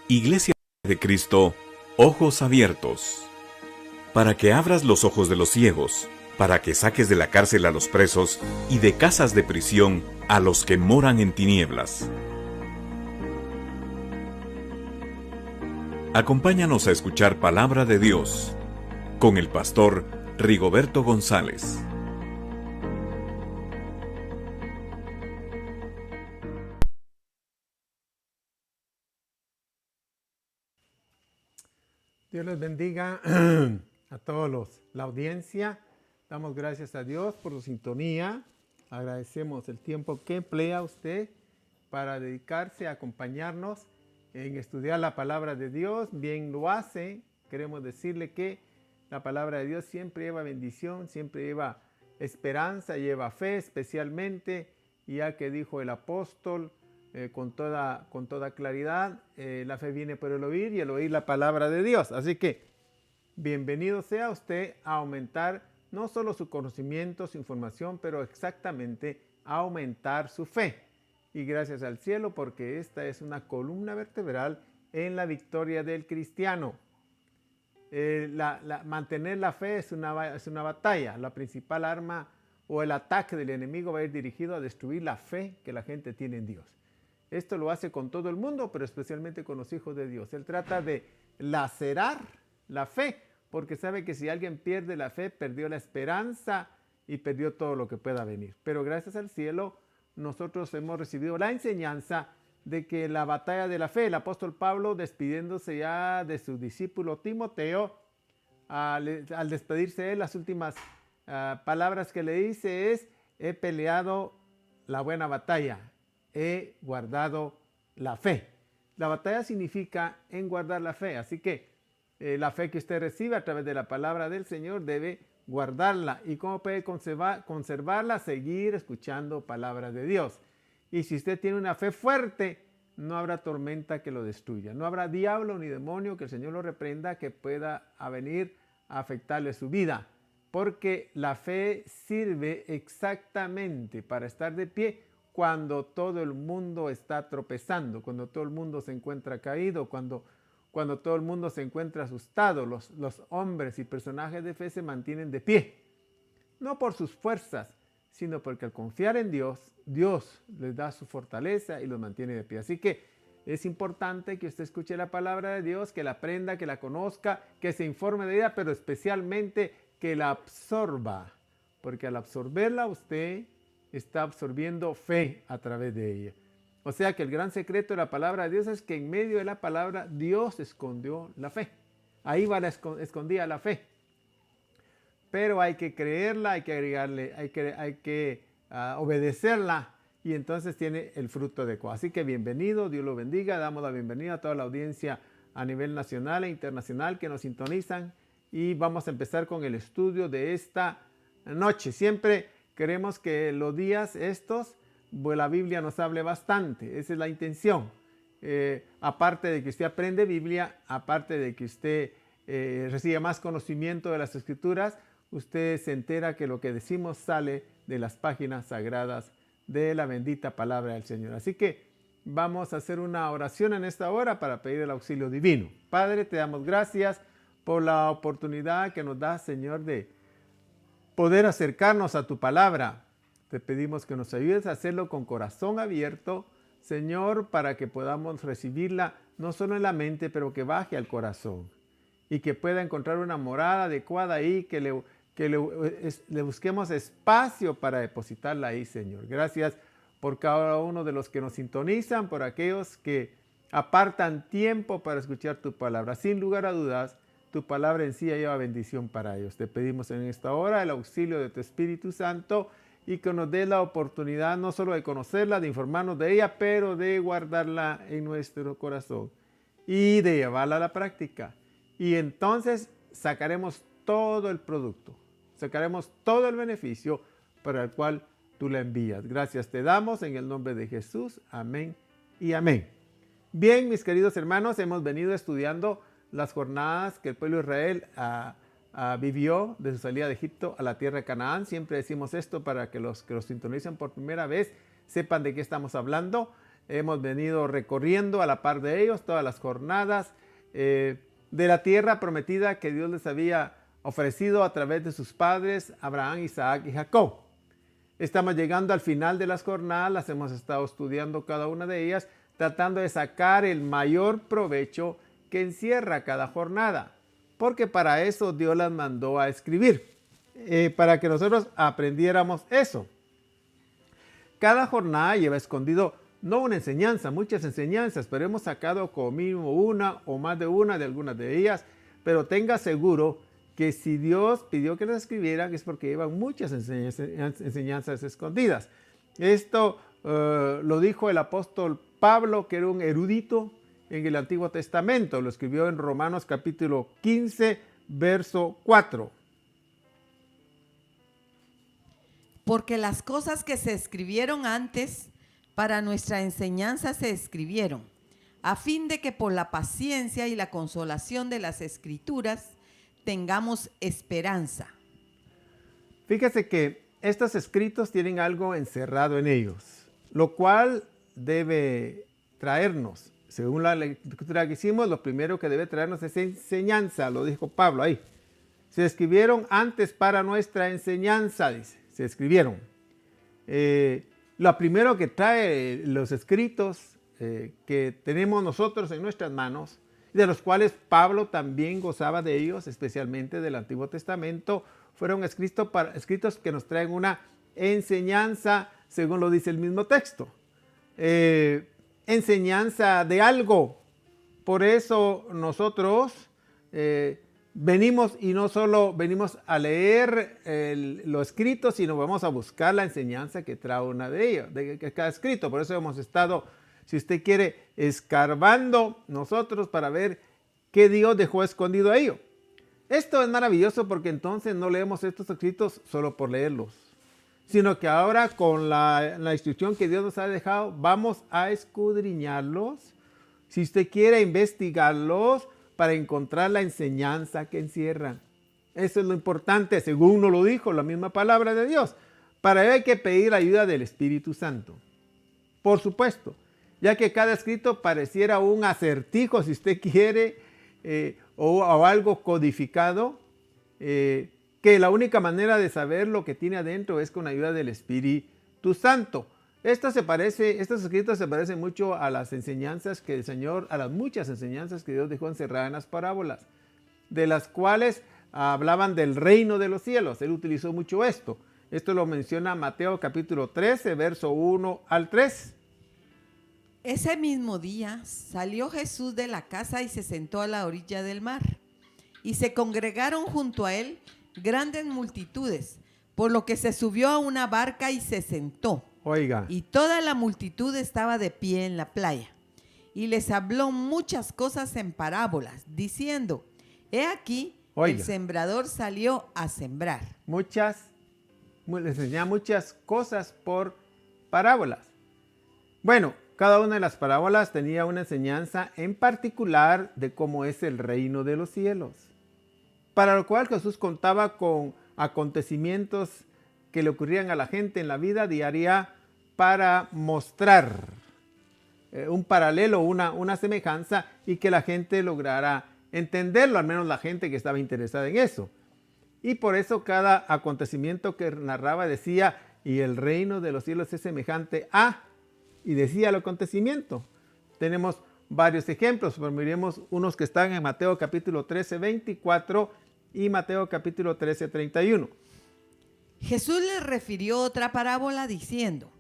Iglesia de Cristo, ojos abiertos. Para que abras los ojos de los ciegos, para que saques de la cárcel a los presos y de casas de prisión a los que moran en tinieblas. Acompáñanos a escuchar Palabra de Dios con el pastor Rigoberto González. Dios les bendiga a todos la audiencia. Damos gracias a Dios por su sintonía. Agradecemos el tiempo que emplea usted para dedicarse a acompañarnos en estudiar la palabra de Dios. Bien lo hace. Queremos decirle que la palabra de Dios siempre lleva bendición, siempre lleva esperanza, lleva fe especialmente, ya que dijo el apóstol con toda claridad, la fe viene por el oír y el oír la palabra de Dios. Así que bienvenido sea usted a aumentar no solo su conocimiento, su información, pero exactamente a aumentar su fe. Y gracias al cielo, porque esta es una columna vertebral en la victoria del cristiano. Mantener la fe es una batalla. La principal arma o el ataque del enemigo va a ir dirigido a destruir la fe que la gente tiene en Dios. Esto lo hace con todo el mundo, pero especialmente con los hijos de Dios. Él trata de lacerar la fe, porque sabe que si alguien pierde la fe, perdió la esperanza y perdió todo lo que pueda venir. Pero gracias al cielo, nosotros hemos recibido la enseñanza de que la batalla de la fe, el apóstol Pablo, despidiéndose ya de su discípulo Timoteo, al despedirse de él, las últimas palabras que le dice es: he peleado la buena batalla, he guardado la fe. La batalla significa en guardar la fe, así que la fe que usted recibe a través de la palabra del Señor debe guardarla. ¿Y cómo puede conservarla? Seguir escuchando palabras de Dios. Y si usted tiene una fe fuerte, no habrá tormenta que lo destruya. No habrá diablo ni demonio, que el Señor lo reprenda, que pueda venir a afectarle su vida. Porque la fe sirve exactamente para estar de pie cuando todo el mundo está tropezando, cuando todo el mundo se encuentra caído, cuando todo el mundo se encuentra asustado. Los hombres y personajes de fe se mantienen de pie, no por sus fuerzas, sino porque al confiar en Dios, Dios les da su fortaleza y los mantiene de pie. Así que es importante que usted escuche la palabra de Dios, que la aprenda, que la conozca, que se informe de ella, pero especialmente que la absorba, porque al absorberla usted está absorbiendo fe a través de ella. O sea que el gran secreto de la palabra de Dios es que en medio de la palabra Dios escondió la fe. Ahí va escondida la fe. Pero hay que creerla, hay que agregarle, hay que obedecerla, y entonces tiene el fruto adecuado. Así que bienvenido, Dios lo bendiga. Damos la bienvenida a toda la audiencia a nivel nacional e internacional que nos sintonizan, y vamos a empezar con el estudio de esta noche. Siempre queremos que los días estos, pues la Biblia nos hable bastante. Esa es la intención. Aparte de que usted aprende Biblia, aparte de que usted reciba más conocimiento de las Escrituras, usted se entera que lo que decimos sale de las páginas sagradas de la bendita palabra del Señor. Así que vamos a hacer una oración en esta hora para pedir el auxilio divino. Padre, te damos gracias por la oportunidad que nos da, Señor, de poder acercarnos a tu palabra. Te pedimos que nos ayudes a hacerlo con corazón abierto, Señor, para que podamos recibirla no solo en la mente, pero que baje al corazón y que pueda encontrar una morada adecuada ahí, que le busquemos espacio para depositarla ahí, Señor. Gracias por cada uno de los que nos sintonizan, por aquellos que apartan tiempo para escuchar tu palabra. Sin lugar a dudas, tu palabra en sí lleva bendición para ellos. Te pedimos en esta hora el auxilio de tu Espíritu Santo, y que nos dé la oportunidad no solo de conocerla, de informarnos de ella, pero de guardarla en nuestro corazón y de llevarla a la práctica. Y entonces sacaremos todo el producto, sacaremos todo el beneficio para el cual tú la envías. Gracias te damos en el nombre de Jesús. Amén y amén. Bien, mis queridos hermanos, hemos venido estudiando las jornadas que el pueblo de Israel vivió de su salida de Egipto a la tierra de Canaán. Siempre decimos esto para que los sintonizan por primera vez sepan de qué estamos hablando. hemos venido recorriendo a la par de ellos todas las jornadas de la tierra prometida que Dios les había ofrecido a través de sus padres, Abraham, Isaac y Jacob. Estamos llegando al final de las jornadas, las hemos estado estudiando cada una de ellas, tratando de sacar el mayor provecho que encierra cada jornada, porque para eso Dios las mandó a escribir, para que nosotros aprendiéramos eso. Cada jornada lleva escondido no una enseñanza, muchas enseñanzas, pero hemos sacado como mínimo una o más de una de algunas de ellas, pero tenga seguro que si Dios pidió que las escribieran es porque llevan muchas enseñanzas escondidas. Esto lo dijo el apóstol Pablo, que era un erudito en el Antiguo Testamento. Lo escribió en Romanos capítulo 15, verso 4. Porque las cosas que se escribieron antes para nuestra enseñanza se escribieron, a fin de que por la paciencia y la consolación de las Escrituras tengamos esperanza. Fíjese que estos escritos tienen algo encerrado en ellos, lo cual debe traernos, según la lectura que hicimos, lo primero que debe traernos es enseñanza, lo dijo Pablo ahí. Se escribieron antes para nuestra enseñanza, dice, se escribieron. Lo primero que trae los escritos que tenemos nosotros en nuestras manos, de los cuales Pablo también gozaba de ellos, especialmente del Antiguo Testamento, fueron escritos que nos traen una enseñanza, según lo dice el mismo texto. Enseñanza de algo. Por eso nosotros venimos y no solo venimos a leer lo escrito, sino vamos a buscar la enseñanza que trae una de ellas, de cada escrito. Por eso hemos estado, si usted quiere, escarbando nosotros para ver qué Dios dejó escondido a ello. Esto es maravilloso porque entonces no leemos estos escritos solo por leerlos, sino que ahora con la instrucción que Dios nos ha dejado, vamos a escudriñarlos, si usted quiere, investigarlos para encontrar la enseñanza que encierran. Eso es lo importante, según nos lo dijo la misma palabra de Dios. Para ello hay que pedir la ayuda del Espíritu Santo. Por supuesto, ya que cada escrito pareciera un acertijo, si usted quiere, o algo codificado, que la única manera de saber lo que tiene adentro es con ayuda del Espíritu Santo. Estos escritos se parecen mucho a las enseñanzas que el Señor, a las muchas enseñanzas que Dios dejó encerradas en las parábolas, de las cuales hablaban del reino de los cielos. Él utilizó mucho esto. Esto lo menciona Mateo capítulo 13, verso 1 al 3. Ese mismo día salió Jesús de la casa y se sentó a la orilla del mar. Y se congregaron junto a él grandes multitudes, por lo que se subió a una barca y se sentó. Oiga. Y toda la multitud estaba de pie en la playa. Y les habló muchas cosas en parábolas, diciendo, he aquí, Oiga, el sembrador salió a sembrar. Les enseñaba muchas cosas por parábolas. Bueno, cada una de las parábolas tenía una enseñanza en particular de cómo es el reino de los cielos, para lo cual Jesús contaba con acontecimientos que le ocurrían a la gente en la vida diaria para mostrar un paralelo, una semejanza, y que la gente lograra entenderlo, al menos la gente que estaba interesada en eso. Y por eso cada acontecimiento que narraba decía, y el reino de los cielos es semejante a, y decía el acontecimiento. Tenemos varios ejemplos, pero miremos unos que están en Mateo capítulo 13, 24 y Mateo capítulo 13, 31. Jesús les refirió otra parábola diciendo,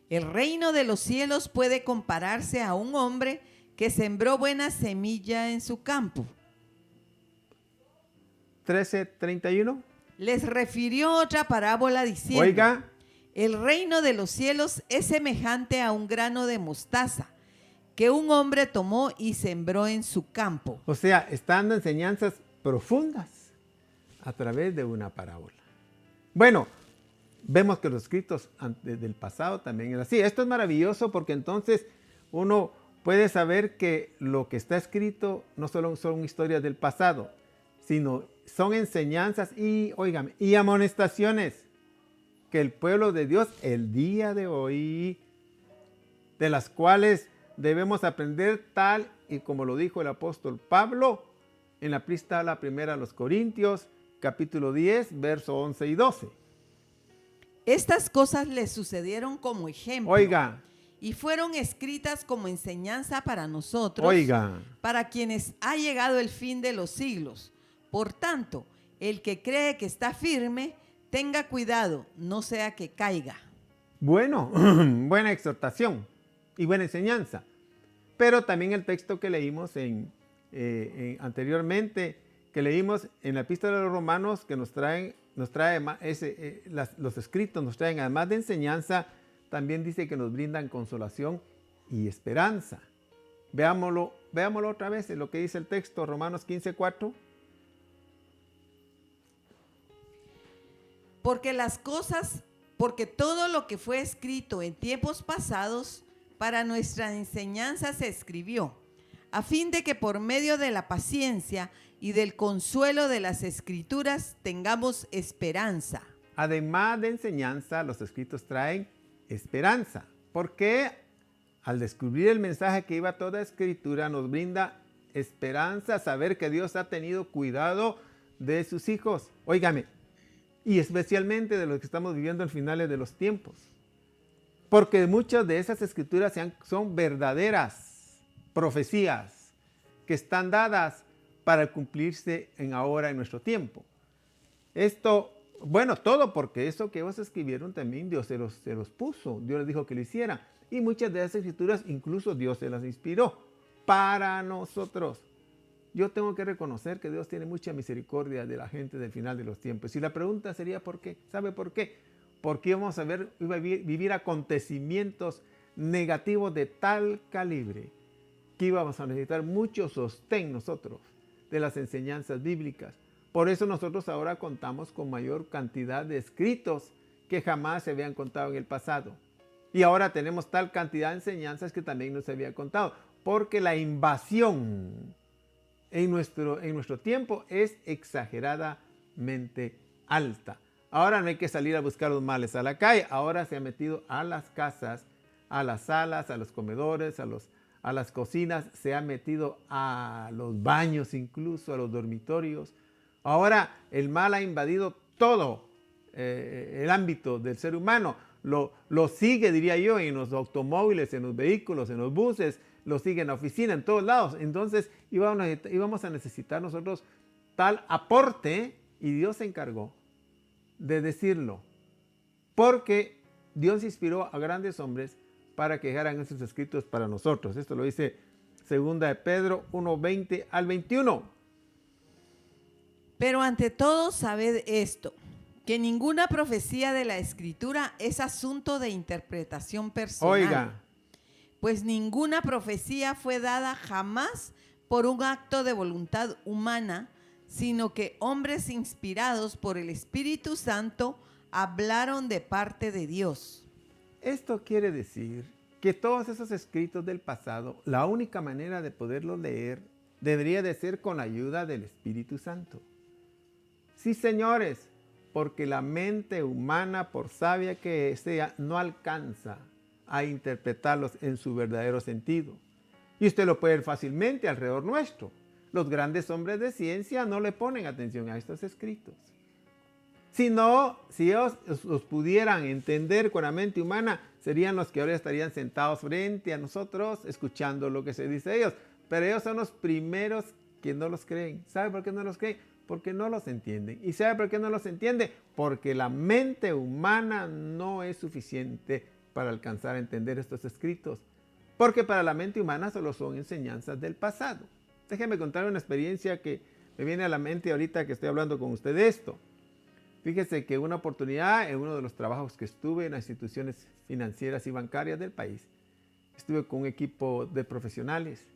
el reino de los cielos puede compararse a un hombre que sembró buena semilla en su campo. 13, 31. Les refirió otra parábola diciendo, oiga, el reino de los cielos es semejante a un grano de mostaza que un hombre tomó y sembró en su campo. O sea, está dando enseñanzas profundas a través de una parábola. Bueno, vemos que los escritos del pasado también es así. Esto es maravilloso porque entonces uno puede saber que lo que está escrito no solo son historias del pasado, sino son enseñanzas y, óigame, y amonestaciones que el pueblo de Dios el día de hoy de las cuales debemos aprender tal y como lo dijo el apóstol Pablo en la epístola primera a los Corintios, capítulo 10, verso 11 y 12. Estas cosas le sucedieron como ejemplo. Oiga, y fueron escritas como enseñanza para nosotros, oiga, para quienes ha llegado el fin de los siglos. Por tanto, el que cree que está firme, tenga cuidado, no sea que caiga. bueno, buena exhortación y buena enseñanza. Pero también el texto que leímos anteriormente, que leímos en la epístola de los Romanos, que nos trae los escritos nos traen, además de enseñanza, también dice que nos brindan consolación y esperanza. Veámoslo otra vez en lo que dice el texto, Romanos 15:4. Porque todo lo que fue escrito en tiempos pasados para nuestra enseñanza se escribió, a fin de que por medio de la paciencia y del consuelo de las Escrituras tengamos esperanza. Además de enseñanza, los escritos traen esperanza, porque al descubrir el mensaje que iba toda Escritura, nos brinda esperanza, saber que Dios ha tenido cuidado de sus hijos. Óigame, y especialmente de los que estamos viviendo en finales de los tiempos, porque muchas de esas escrituras son verdaderas profecías que están dadas para cumplirse ahora en nuestro tiempo. Esto, bueno, todo porque eso que ellos escribieron también Dios se los puso, Dios les dijo que lo hicieran, y muchas de esas escrituras incluso Dios se las inspiró para nosotros. Yo tengo que reconocer que Dios tiene mucha misericordia de la gente del final de los tiempos. Y la pregunta sería ¿por qué? ¿Sabe por qué? Porque íbamos a vivir acontecimientos negativos de tal calibre que íbamos a necesitar mucho sostén nosotros de las enseñanzas bíblicas. Por eso nosotros ahora contamos con mayor cantidad de escritos que jamás se habían contado en el pasado. Y ahora tenemos tal cantidad de enseñanzas que también no se había contado. Porque la invasión en nuestro tiempo es exageradamente alta. Ahora no hay que salir a buscar los males a la calle. Ahora se ha metido a las casas, a las salas, a los comedores, a las cocinas. Se ha metido a los baños incluso, a los dormitorios. Ahora el mal ha invadido todo el ámbito del ser humano. Lo sigue, diría yo, en los automóviles, en los vehículos, en los buses. Lo sigue en la oficina, en todos lados. Entonces íbamos a necesitar nosotros tal aporte y Dios se encargó de decirlo. Porque Dios inspiró a grandes hombres para que dejaran esos escritos para nosotros. Esto lo dice 2 de Pedro 1:20 al 21. Pero ante todo sabed esto, que ninguna profecía de la Escritura es asunto de interpretación personal. Oiga. Pues ninguna profecía fue dada jamás por un acto de voluntad humana, sino que hombres inspirados por el Espíritu Santo hablaron de parte de Dios. Esto quiere decir que todos esos escritos del pasado, la única manera de poderlos leer debería de ser con la ayuda del Espíritu Santo. Sí, señores, porque la mente humana, por sabia que sea, no alcanza a interpretarlos en su verdadero sentido. Y usted lo puede ver fácilmente alrededor nuestro. Los grandes hombres de ciencia no le ponen atención a estos escritos. Si ellos los pudieran entender con la mente humana, serían los que ahora estarían sentados frente a nosotros, escuchando lo que se dice de ellos. Pero ellos son los primeros que no los creen. ¿Sabe por qué no los creen? Porque no los entienden. ¿Y sabe por qué no los entiende? Porque la mente humana no es suficiente para alcanzar a entender estos escritos. Porque para la mente humana solo son enseñanzas del pasado. Déjeme contar una experiencia que me viene a la mente ahorita que estoy hablando con usted de esto. Fíjese que una oportunidad en uno de los trabajos que estuve en las instituciones financieras y bancarias del país, estuve con un equipo de profesionales.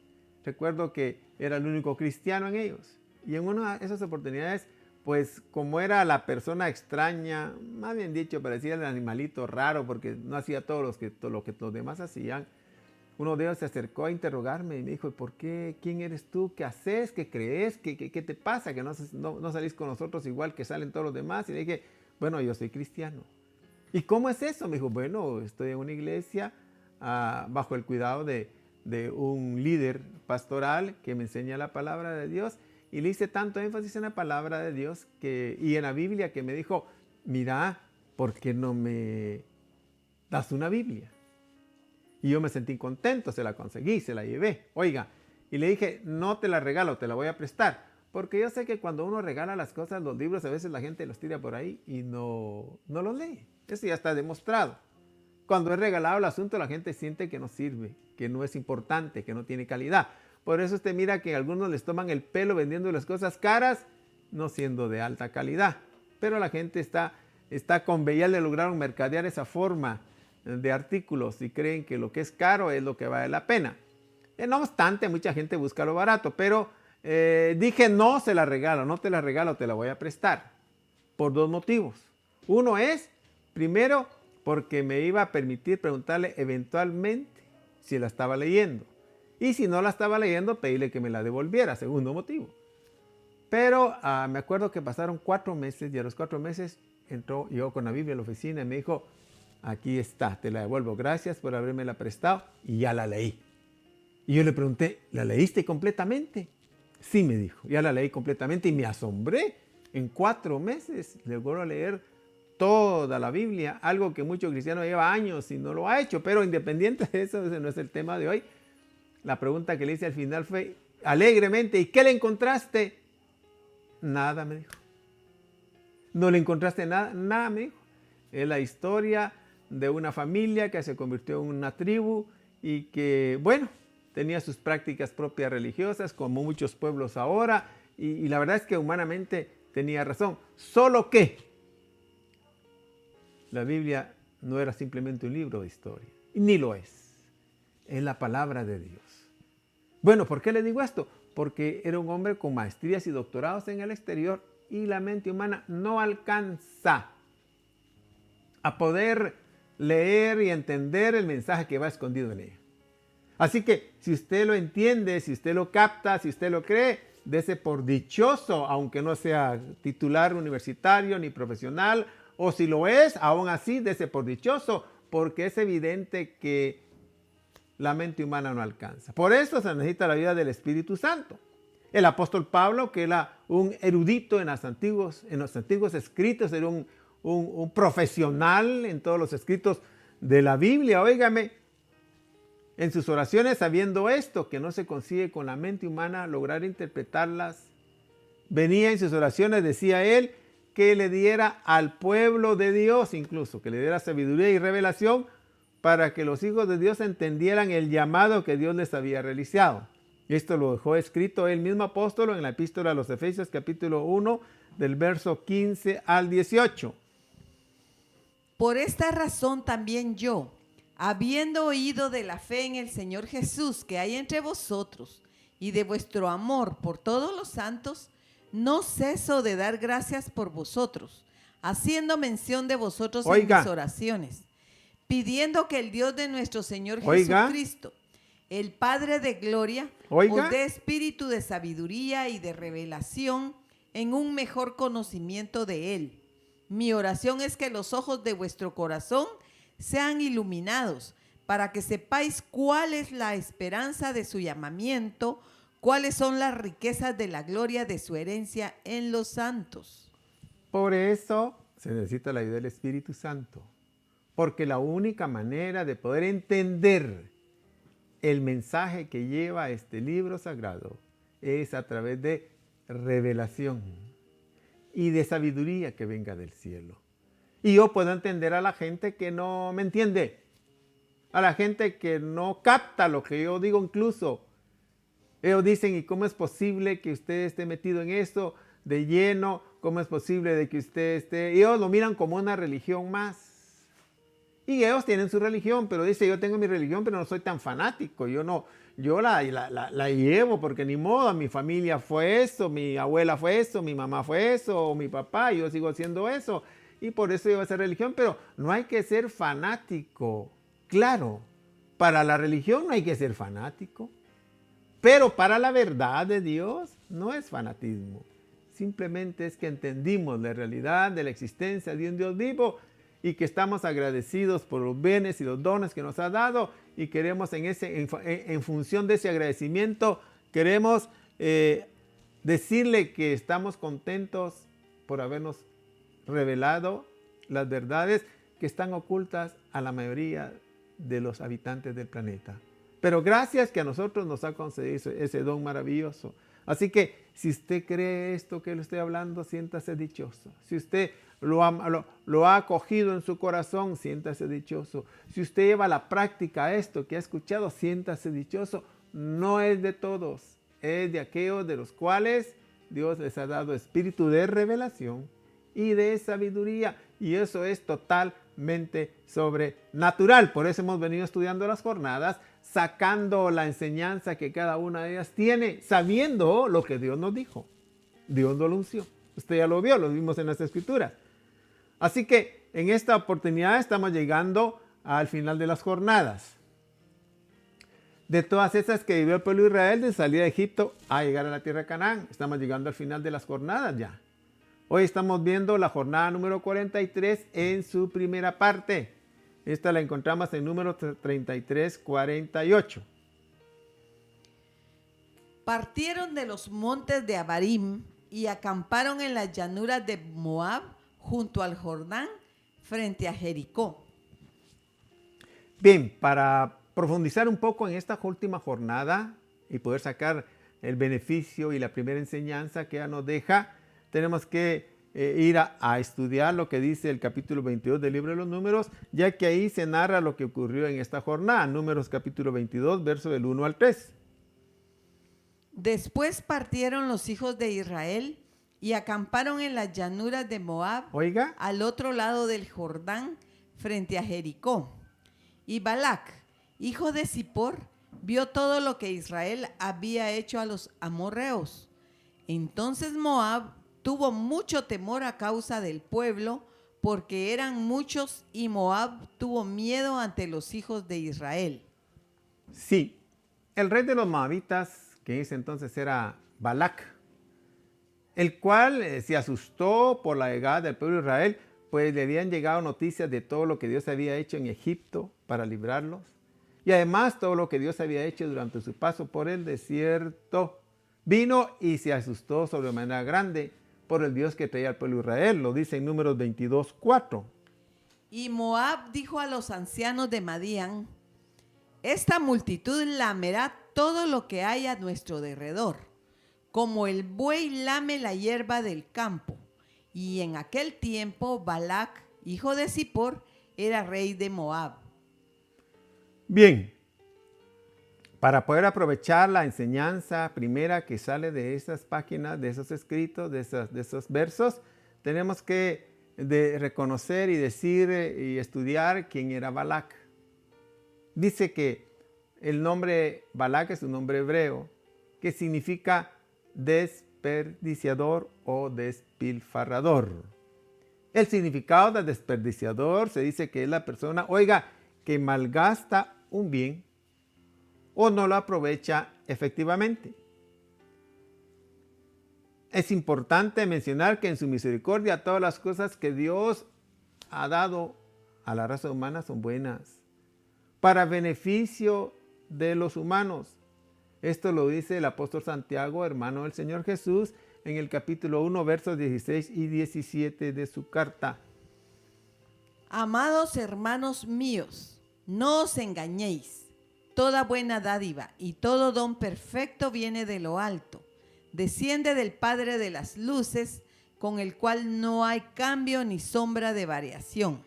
Recuerdo que era el único cristiano en ellos. Y en una de esas oportunidades, pues como era la persona extraña, más bien dicho, parecía el animalito raro porque no hacía todo lo que los demás hacían, uno de ellos se acercó a interrogarme y me dijo, ¿por qué? ¿Quién eres tú? ¿Qué haces? ¿Qué crees? ¿Qué te pasa? Que no salís con nosotros igual que salen todos los demás. Y le dije, bueno, yo soy cristiano. ¿Y cómo es eso? Me dijo, bueno, estoy en una iglesia bajo el cuidado de un líder pastoral que me enseña la palabra de Dios, y le hice tanto énfasis en la palabra de Dios y en la Biblia, que me dijo, mira, ¿por qué no me das una Biblia? Y yo me sentí contento, se la conseguí, se la llevé. Oiga, y le dije, no te la regalo, te la voy a prestar. Porque yo sé que cuando uno regala las cosas, los libros, a veces la gente los tira por ahí y no los lee. Eso ya está demostrado. Cuando es regalado el asunto, la gente siente que no sirve, que no es importante, que no tiene calidad. Por eso usted mira que algunos les toman el pelo vendiendo las cosas caras, no siendo de alta calidad. Pero la gente está con ya le lograron mercadear esa forma de artículos y creen que lo que es caro es lo que vale la pena. No obstante, mucha gente busca lo barato, pero dije, no se la regalo, no te la regalo, te la voy a prestar. Por dos motivos. Uno es, primero, porque me iba a permitir preguntarle eventualmente si la estaba leyendo. Y si no la estaba leyendo, pedirle que me la devolviera, segundo motivo. Pero me acuerdo que pasaron 4 meses y a los 4 meses llegó con la Biblia a la oficina y me dijo, aquí está, te la devuelvo, gracias por habérmela prestado, y ya la leí. Y yo le pregunté, ¿la leíste completamente? Sí, me dijo, ya la leí completamente y me asombré. En 4 meses logró leer toda la Biblia, algo que muchos cristianos lleva años y no lo ha hecho, pero independiente de eso, ese no es el tema de hoy. La pregunta que le hice al final fue, alegremente, ¿y qué le encontraste? Nada, me dijo. ¿No le encontraste nada? Nada, me dijo. Es la historia de una familia que se convirtió en una tribu y que, bueno, tenía sus prácticas propias religiosas, como muchos pueblos ahora, y la verdad es que humanamente tenía razón. Solo que la Biblia no era simplemente un libro de historia, ni lo es. Es la palabra de Dios. Bueno, ¿por qué le digo esto? Porque era un hombre con maestrías y doctorados en el exterior y la mente humana no alcanza a poder leer y entender el mensaje que va escondido en ella. Así que si usted lo entiende, si usted lo capta, si usted lo cree, dese por dichoso, aunque no sea titular universitario ni profesional, o si lo es, aún así dese por dichoso, porque es evidente que la mente humana no alcanza. Por eso se necesita la ayuda del Espíritu Santo. El apóstol Pablo, que era un erudito en los antiguos escritos, era un profesional en todos los escritos de la Biblia, óigame, en sus oraciones, sabiendo esto, que no se consigue con la mente humana lograr interpretarlas, venía en sus oraciones, decía él, que le diera al pueblo de Dios, incluso, que le diera sabiduría y revelación para que los hijos de Dios entendieran el llamado que Dios les había realizado. Esto lo dejó escrito el mismo apóstol en la epístola a los Efesios, capítulo 1, del verso 15 al 18. Por esta razón también yo, habiendo oído de la fe en el Señor Jesús que hay entre vosotros y de vuestro amor por todos los santos, no ceso de dar gracias por vosotros, haciendo mención de vosotros en mis oraciones, pidiendo que el Dios de nuestro Señor Jesucristo, el Padre de gloria, os dé espíritu de sabiduría y de revelación en un mejor conocimiento de Él. Mi oración es que los ojos de vuestro corazón sean iluminados, para que sepáis cuál es la esperanza de su llamamiento, cuáles son las riquezas de la gloria de su herencia en los santos. Por eso se necesita la ayuda del Espíritu Santo, porque la única manera de poder entender el mensaje que lleva este libro sagrado es a través de revelación y de sabiduría que venga del cielo. Y yo puedo entender a la gente que no me entiende, a la gente que no capta lo que yo digo incluso. Ellos dicen, ¿y cómo es posible que usted esté metido en esto de lleno? ¿Cómo es posible de que usted esté...? Y ellos lo miran como una religión más. Y ellos tienen su religión, pero dice, yo tengo mi religión, pero no soy tan fanático. Yo la llevo porque ni modo, mi familia fue eso, mi abuela fue eso, mi mamá fue eso, o mi papá, yo sigo haciendo eso. Y por eso llevo esa religión, pero no hay que ser fanático. Claro, para la religión no hay que ser fanático. Pero para la verdad de Dios no es fanatismo. Simplemente es que entendimos la realidad de la existencia de un Dios vivo y que estamos agradecidos por los bienes y los dones que nos ha dado, y queremos en función de ese agradecimiento, queremos decirle que estamos contentos por habernos revelado las verdades que están ocultas a la mayoría de los habitantes del planeta. Pero gracias que a nosotros nos ha concedido ese don maravilloso. Así que si usted cree esto que le estoy hablando, siéntase dichoso. Si usted lo ha acogido en su corazón, siéntase dichoso. Si usted lleva a la práctica esto que ha escuchado, siéntase dichoso. No es de todos, es de aquellos de los cuales Dios les ha dado espíritu de revelación y de sabiduría. Y eso es totalmente sobrenatural. Por eso hemos venido estudiando las jornadas, sacando la enseñanza que cada una de ellas tiene, sabiendo lo que Dios nos dijo. Dios nos lo anunció. Usted ya lo vio, lo vimos en las Escrituras. Así que en esta oportunidad estamos llegando al final de las jornadas. De todas esas que vivió el pueblo de Israel de salir de Egipto a llegar a la tierra de Canaán. Estamos llegando al final de las jornadas ya. Hoy estamos viendo la jornada número 43 en su primera parte. Esta la encontramos en número 33-48. Partieron de los montes de Abarim y acamparon en las llanuras de Moab junto al Jordán frente a Jericó. Bien, para profundizar un poco en esta última jornada y poder sacar el beneficio y la primera enseñanza que ella nos deja, tenemos que ir a estudiar lo que dice el capítulo 22 del libro de los Números, ya que ahí se narra lo que ocurrió en esta jornada. Números capítulo 22, verso del 1 al 3. Después partieron los hijos de Israel y acamparon en las llanuras de Moab, Oiga, al otro lado del Jordán, frente a Jericó. Y Balac, hijo de Zippor, vio todo lo que Israel había hecho a los amorreos. Entonces Moab tuvo mucho temor a causa del pueblo, porque eran muchos, y Moab tuvo miedo ante los hijos de Israel. sí, el rey de los moabitas, que en ese entonces era Balac, el cual se asustó por la llegada del pueblo de Israel, pues le habían llegado noticias de todo lo que Dios había hecho en Egipto para librarlos, y además todo lo que Dios había hecho durante su paso por el desierto. Vino y se asustó sobremanera grande por el Dios que traía al pueblo de Israel. Lo dice en Números 22:4. Y Moab dijo a los ancianos de Madián: esta multitud lamerá todo lo que hay a nuestro derredor, como el buey lame la hierba del campo. Y en aquel tiempo Balac, hijo de Zippor, era rey de Moab. Bien, para poder aprovechar la enseñanza primera que sale de esas páginas, de esos escritos, de esos versos, tenemos que reconocer y decir y estudiar quién era Balac. Dice que el nombre Balac es un nombre hebreo que significa desperdiciador o despilfarrador. El significado de desperdiciador se dice que es la persona, que malgasta un bien o no lo aprovecha efectivamente. Es importante mencionar que en su misericordia todas las cosas que Dios ha dado a la raza humana son buenas, para beneficio de los humanos. Esto lo dice el apóstol Santiago, hermano del Señor Jesús, en el capítulo 1, versos 16 y 17 de su carta. Amados hermanos míos, no os engañéis. Toda buena dádiva y todo don perfecto viene de lo alto. Desciende del Padre de las luces, con el cual no hay cambio ni sombra de variación.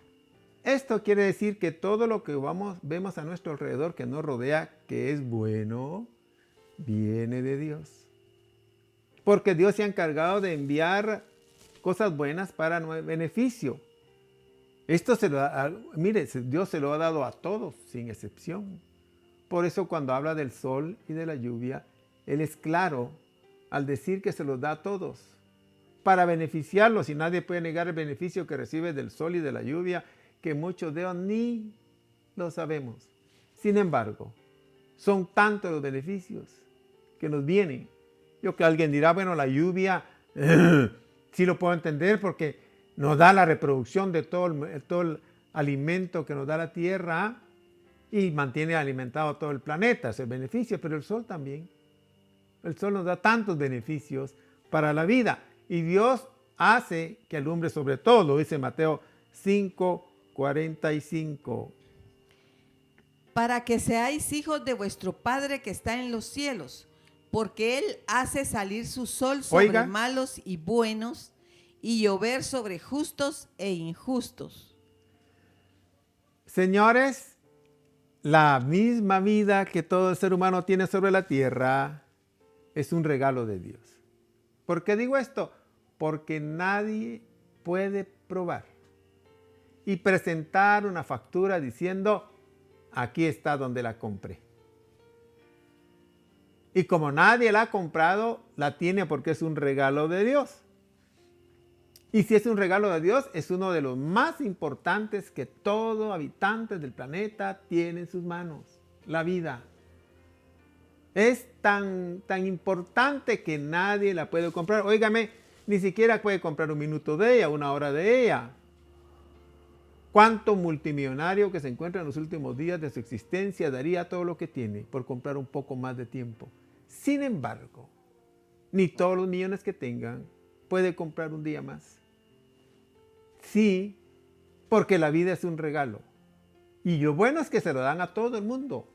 Esto quiere decir que todo lo que vemos a nuestro alrededor que nos rodea, que es bueno, viene de Dios. Porque Dios se ha encargado de enviar cosas buenas para nuestro beneficio. Esto Dios se lo ha dado a todos, sin excepción. Por eso cuando habla del sol y de la lluvia, Él es claro al decir que se los da a todos, para beneficiarlos, y nadie puede negar el beneficio que recibe del sol y de la lluvia, que muchos de ellos ni lo sabemos. Sin embargo, son tantos los beneficios que nos vienen. Yo que alguien dirá, bueno, la lluvia, sí lo puedo entender porque nos da la reproducción de todo el alimento que nos da la tierra y mantiene alimentado todo el planeta, es el beneficio, pero el sol también. El sol nos da tantos beneficios para la vida y Dios hace que alumbre sobre todo, lo dice Mateo 5:45. Para que seáis hijos de vuestro Padre que está en los cielos, porque Él hace salir su sol sobre malos y buenos y llover sobre justos e injustos. Señores, la misma vida que todo el ser humano tiene sobre la tierra es un regalo de Dios. ¿Por qué digo esto? Porque nadie puede probar y presentar una factura diciendo, aquí está donde la compré. Y como nadie la ha comprado, la tiene porque es un regalo de Dios. Y si es un regalo de Dios, es uno de los más importantes que todo habitante del planeta tiene en sus manos. La vida. Es tan importante que nadie la puede comprar. Óigame, ni siquiera puede comprar un minuto de ella, una hora de ella. ¿Cuánto multimillonario que se encuentra en los últimos días de su existencia daría todo lo que tiene por comprar un poco más de tiempo? Sin embargo, ni todos los millones que tengan puede comprar un día más. Sí, porque la vida es un regalo. Y lo bueno es que se lo dan a todo el mundo.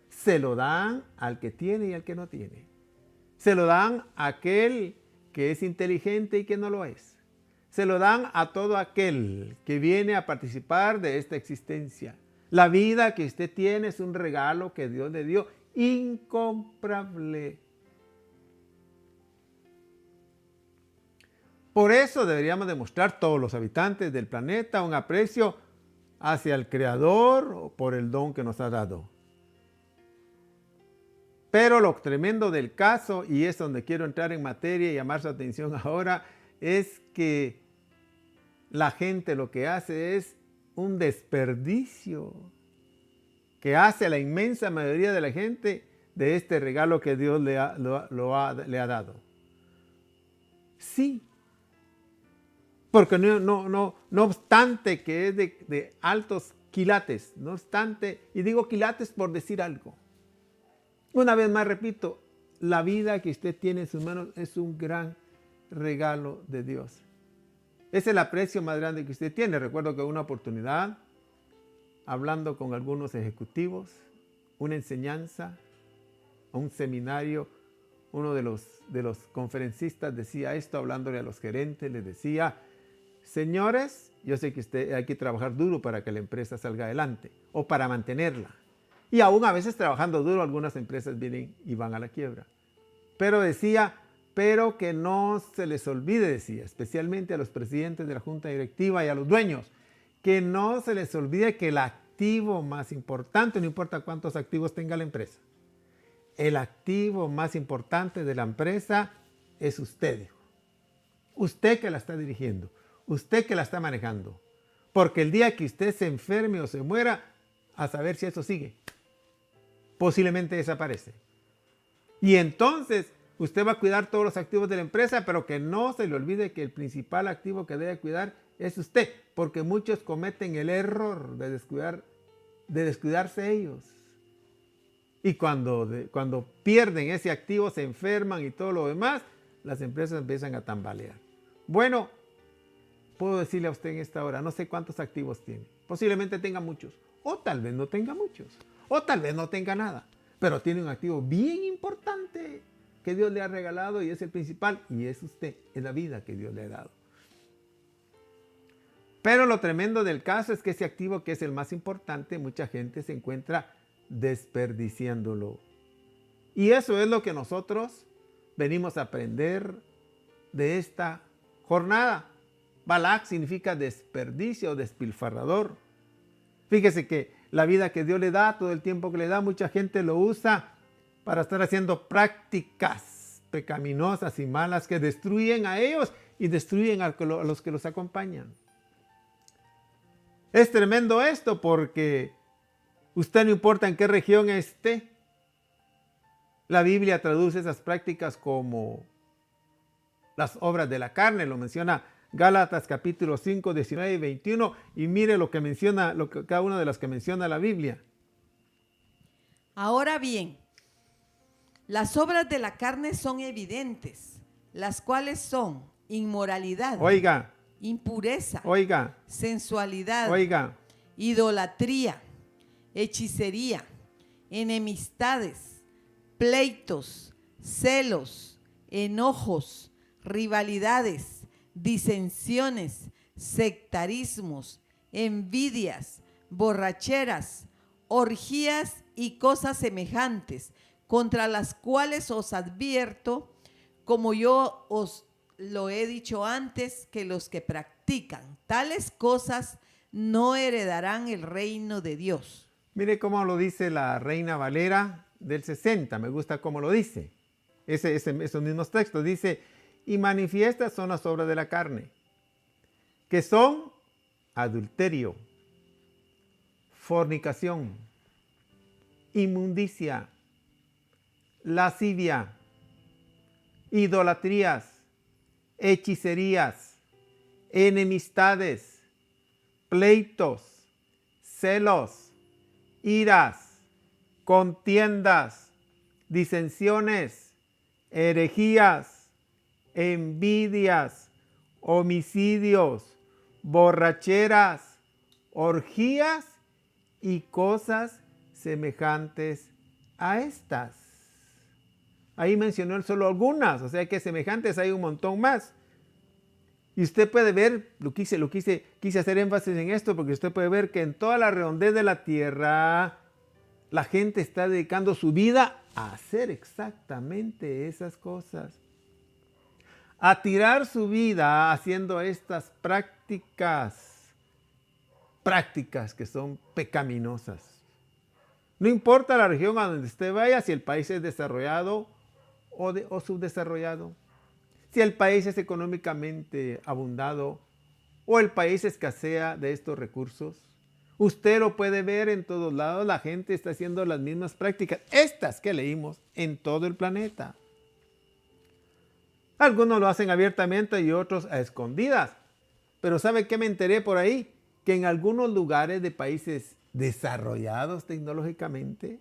Se lo dan al que tiene y al que no tiene. Se lo dan a aquel que es inteligente y que no lo es. Se lo dan a todo aquel que viene a participar de esta existencia. La vida que usted tiene es un regalo que Dios le dio, incomparable. Por eso deberíamos demostrar todos los habitantes del planeta un aprecio hacia el Creador por el don que nos ha dado. Pero lo tremendo del caso, y es donde quiero entrar en materia y llamar su atención ahora, es que la gente lo que hace es un desperdicio que hace la inmensa mayoría de la gente de este regalo que Dios le ha dado. Sí, porque no obstante que es de altos quilates, no obstante, y digo quilates por decir algo. Una vez más repito, la vida que usted tiene en sus manos es un gran regalo de Dios. Es el aprecio más grande que usted tiene. Recuerdo que una oportunidad, hablando con algunos ejecutivos, una enseñanza, un seminario, uno de los conferencistas decía esto, hablándole a los gerentes, les decía, señores, yo sé que hay que trabajar duro para que la empresa salga adelante o para mantenerla. Y aún a veces trabajando duro, algunas empresas vienen y van a la quiebra. Pero decía, pero que no se les olvide, decía, especialmente a los presidentes de la junta directiva y a los dueños, que no se les olvide que el activo más importante, no importa cuántos activos tenga la empresa, el activo más importante de la empresa es usted, dijo. Usted que la está dirigiendo, usted que la está manejando. Porque el día que usted se enferme o se muera, a saber si eso sigue, posiblemente desaparece. Y entonces usted va a cuidar todos los activos de la empresa, pero que no se le olvide que el principal activo que debe cuidar es usted, porque muchos cometen el error de descuidarse ellos. Y cuando pierden ese activo, se enferman y todo lo demás, las empresas empiezan a tambalear. Bueno, puedo decirle a usted en esta hora, no sé cuántos activos tiene. Posiblemente tenga muchos, o tal vez no tenga muchos, o tal vez no tenga nada, pero tiene un activo bien importante que Dios le ha regalado y es el principal, y es usted, es la vida que Dios le ha dado. Pero lo tremendo del caso es que ese activo que es el más importante, mucha gente se encuentra desperdiciándolo. Y eso es lo que nosotros venimos a aprender de esta jornada. Balak significa desperdicio o despilfarrador. Fíjese que la vida que Dios le da, todo el tiempo que le da, mucha gente lo usa para estar haciendo prácticas pecaminosas y malas que destruyen a ellos y destruyen a los que los acompañan. Es tremendo esto porque usted no importa en qué región esté, la Biblia traduce esas prácticas como las obras de la carne, lo menciona Gálatas capítulo 5, 19 y 21, y mire lo que menciona, cada una de las que menciona la Biblia. Ahora bien, las obras de la carne son evidentes, las cuales son inmoralidad, Oiga, impureza, oiga, sensualidad, oiga, idolatría, hechicería, enemistades, pleitos, celos, enojos, rivalidades, disensiones, sectarismos, envidias, borracheras, orgías y cosas semejantes, contra las cuales os advierto, como yo os lo he dicho antes, que los que practican tales cosas no heredarán el reino de Dios. Mire cómo lo dice la Reina Valera del 60, me gusta cómo lo dice. Esos mismos textos, dice, y manifiestas son las obras de la carne, que son adulterio, fornicación, inmundicia, lascivia, idolatrías, hechicerías, enemistades, pleitos, celos, iras, contiendas, disensiones, herejías, envidias, homicidios, borracheras, orgías y cosas semejantes a estas. Ahí mencionó él solo algunas, o sea que semejantes hay un montón más. Y usted puede ver, quise hacer énfasis en esto, porque usted puede ver que en toda la redondez de la tierra, la gente está dedicando su vida a hacer exactamente esas cosas. A tirar su vida haciendo estas prácticas que son pecaminosas. No importa la región a donde usted vaya, si el país es desarrollado o subdesarrollado, si el país es económicamente abundado o el país escasea de estos recursos. Usted lo puede ver en todos lados, la gente está haciendo las mismas prácticas, estas que leímos, en todo el planeta. Algunos lo hacen abiertamente y otros a escondidas. Pero ¿sabe qué me enteré por ahí? Que en algunos lugares de países desarrollados tecnológicamente,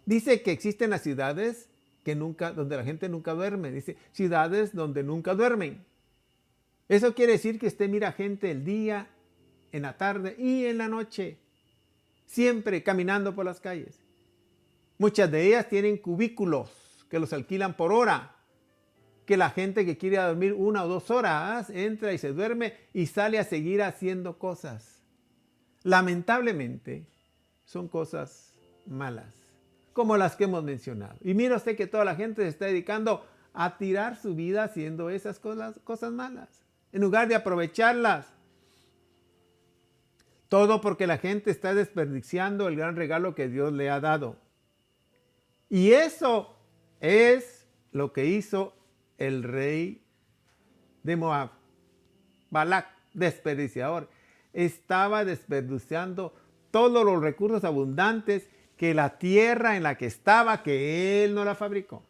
dice que existen las ciudades donde la gente nunca duerme. Dice, ciudades donde nunca duermen. Eso quiere decir que usted mira gente el día, en la tarde y en la noche, siempre caminando por las calles. Muchas de ellas tienen cubículos que los alquilan por hora, que la gente que quiere dormir 1 o 2 horas entra y se duerme y sale a seguir haciendo cosas. Lamentablemente, son cosas malas, como las que hemos mencionado. Y mira usted que toda la gente se está dedicando a tirar su vida haciendo esas cosas malas, en lugar de aprovecharlas. Todo porque la gente está desperdiciando el gran regalo que Dios le ha dado. Y eso es lo que hizo el rey de Moab, Balac, desperdiciador. Estaba desperdiciando todos los recursos abundantes que la tierra en la que estaba, que él no la fabricó,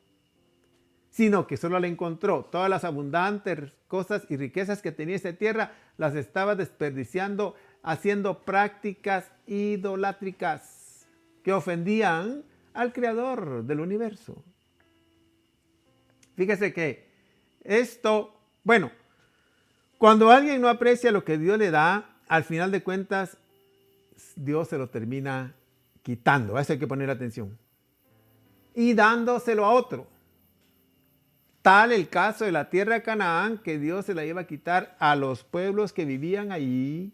sino que solo la encontró. Todas las abundantes cosas y riquezas que tenía esa tierra, las estaba desperdiciando haciendo prácticas idolátricas que ofendían al Creador del universo. Fíjese que cuando alguien no aprecia lo que Dios le da, al final de cuentas, Dios se lo termina quitando. A eso hay que poner atención. Y dándoselo a otro. Tal el caso de la tierra de Canaán, que Dios se la iba a quitar a los pueblos que vivían allí,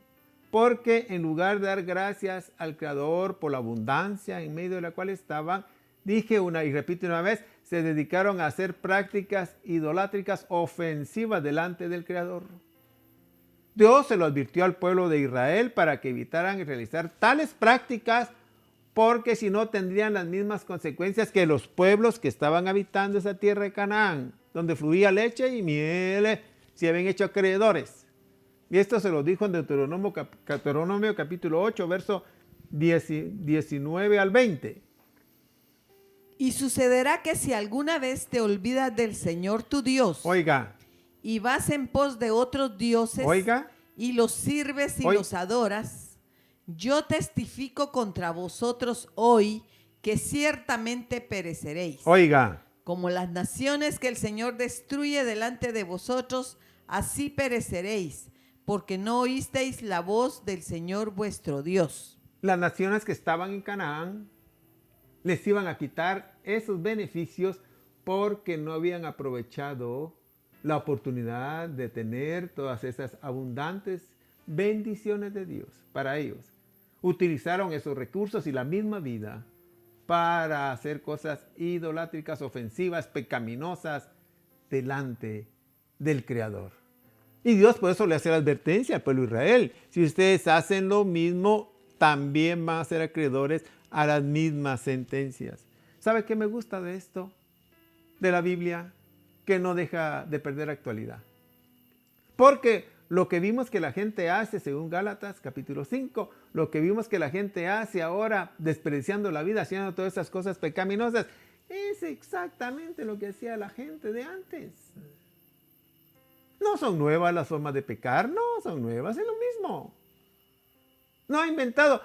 porque en lugar de dar gracias al Creador por la abundancia en medio de la cual estaban, repito una vez, se dedicaron a hacer prácticas idolátricas ofensivas delante del Creador. Dios se lo advirtió al pueblo de Israel para que evitaran realizar tales prácticas, porque si no tendrían las mismas consecuencias que los pueblos que estaban habitando esa tierra de Canaán, donde fluía leche y miel, se habían hecho acreedores. Y esto se lo dijo en Deuteronomio capítulo 8, verso 19 al 20. Y sucederá que si alguna vez te olvidas del Señor tu Dios, Oiga, y vas en pos de otros dioses Oiga, y los sirves y Oiga. los adoras, yo testifico contra vosotros hoy que ciertamente pereceréis. oiga, Como las naciones que el Señor destruye delante de vosotros, así pereceréis, porque no oísteis la voz del Señor vuestro Dios. las naciones que estaban en Canaán les iban a quitar esos beneficios porque no habían aprovechado la oportunidad de tener todas esas abundantes bendiciones de Dios para ellos. Utilizaron esos recursos y la misma vida para hacer cosas idolátricas, ofensivas, pecaminosas delante del Creador. Y Dios por eso le hace la advertencia al pueblo de Israel: si ustedes hacen lo mismo, también van a ser acreedores a las mismas sentencias. ¿Sabe qué me gusta de esto? De la Biblia, que no deja de perder actualidad. Porque lo que vimos que la gente hace, según Gálatas capítulo 5, lo que vimos que la gente hace ahora, despreciando la vida, haciendo todas esas cosas pecaminosas, es exactamente lo que hacía la gente de antes. No son nuevas las formas de pecar, no son nuevas, es lo mismo. No ha inventado,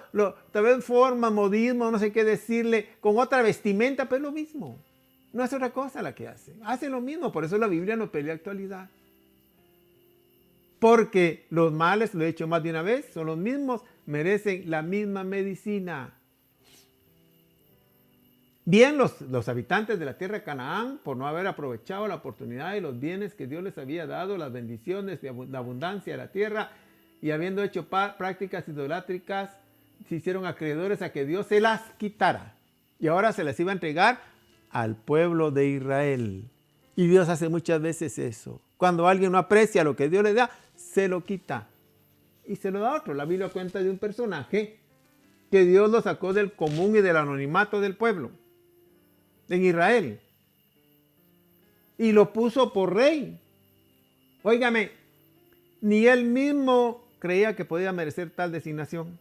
tal vez forma, modismo, no sé qué decirle, con otra vestimenta, pero es lo mismo. No es otra cosa la que hace. Hace lo mismo, por eso la Biblia no pelea actualidad. Porque los males, lo he dicho más de una vez, son los mismos, merecen la misma medicina. Bien, los habitantes de la tierra de Canaán, por no haber aprovechado la oportunidad y los bienes que Dios les había dado, las bendiciones, la abundancia de la tierra, y habiendo hecho prácticas idolátricas, se hicieron acreedores a que Dios se las quitara. Y ahora se las iba a entregar al pueblo de Israel. Y Dios hace muchas veces eso. Cuando alguien no aprecia lo que Dios le da, se lo quita y se lo da a otro. La Biblia cuenta de un personaje que Dios lo sacó del común y del anonimato del pueblo en Israel y lo puso por rey. Óigame, ni él mismo creía que podía merecer tal designación.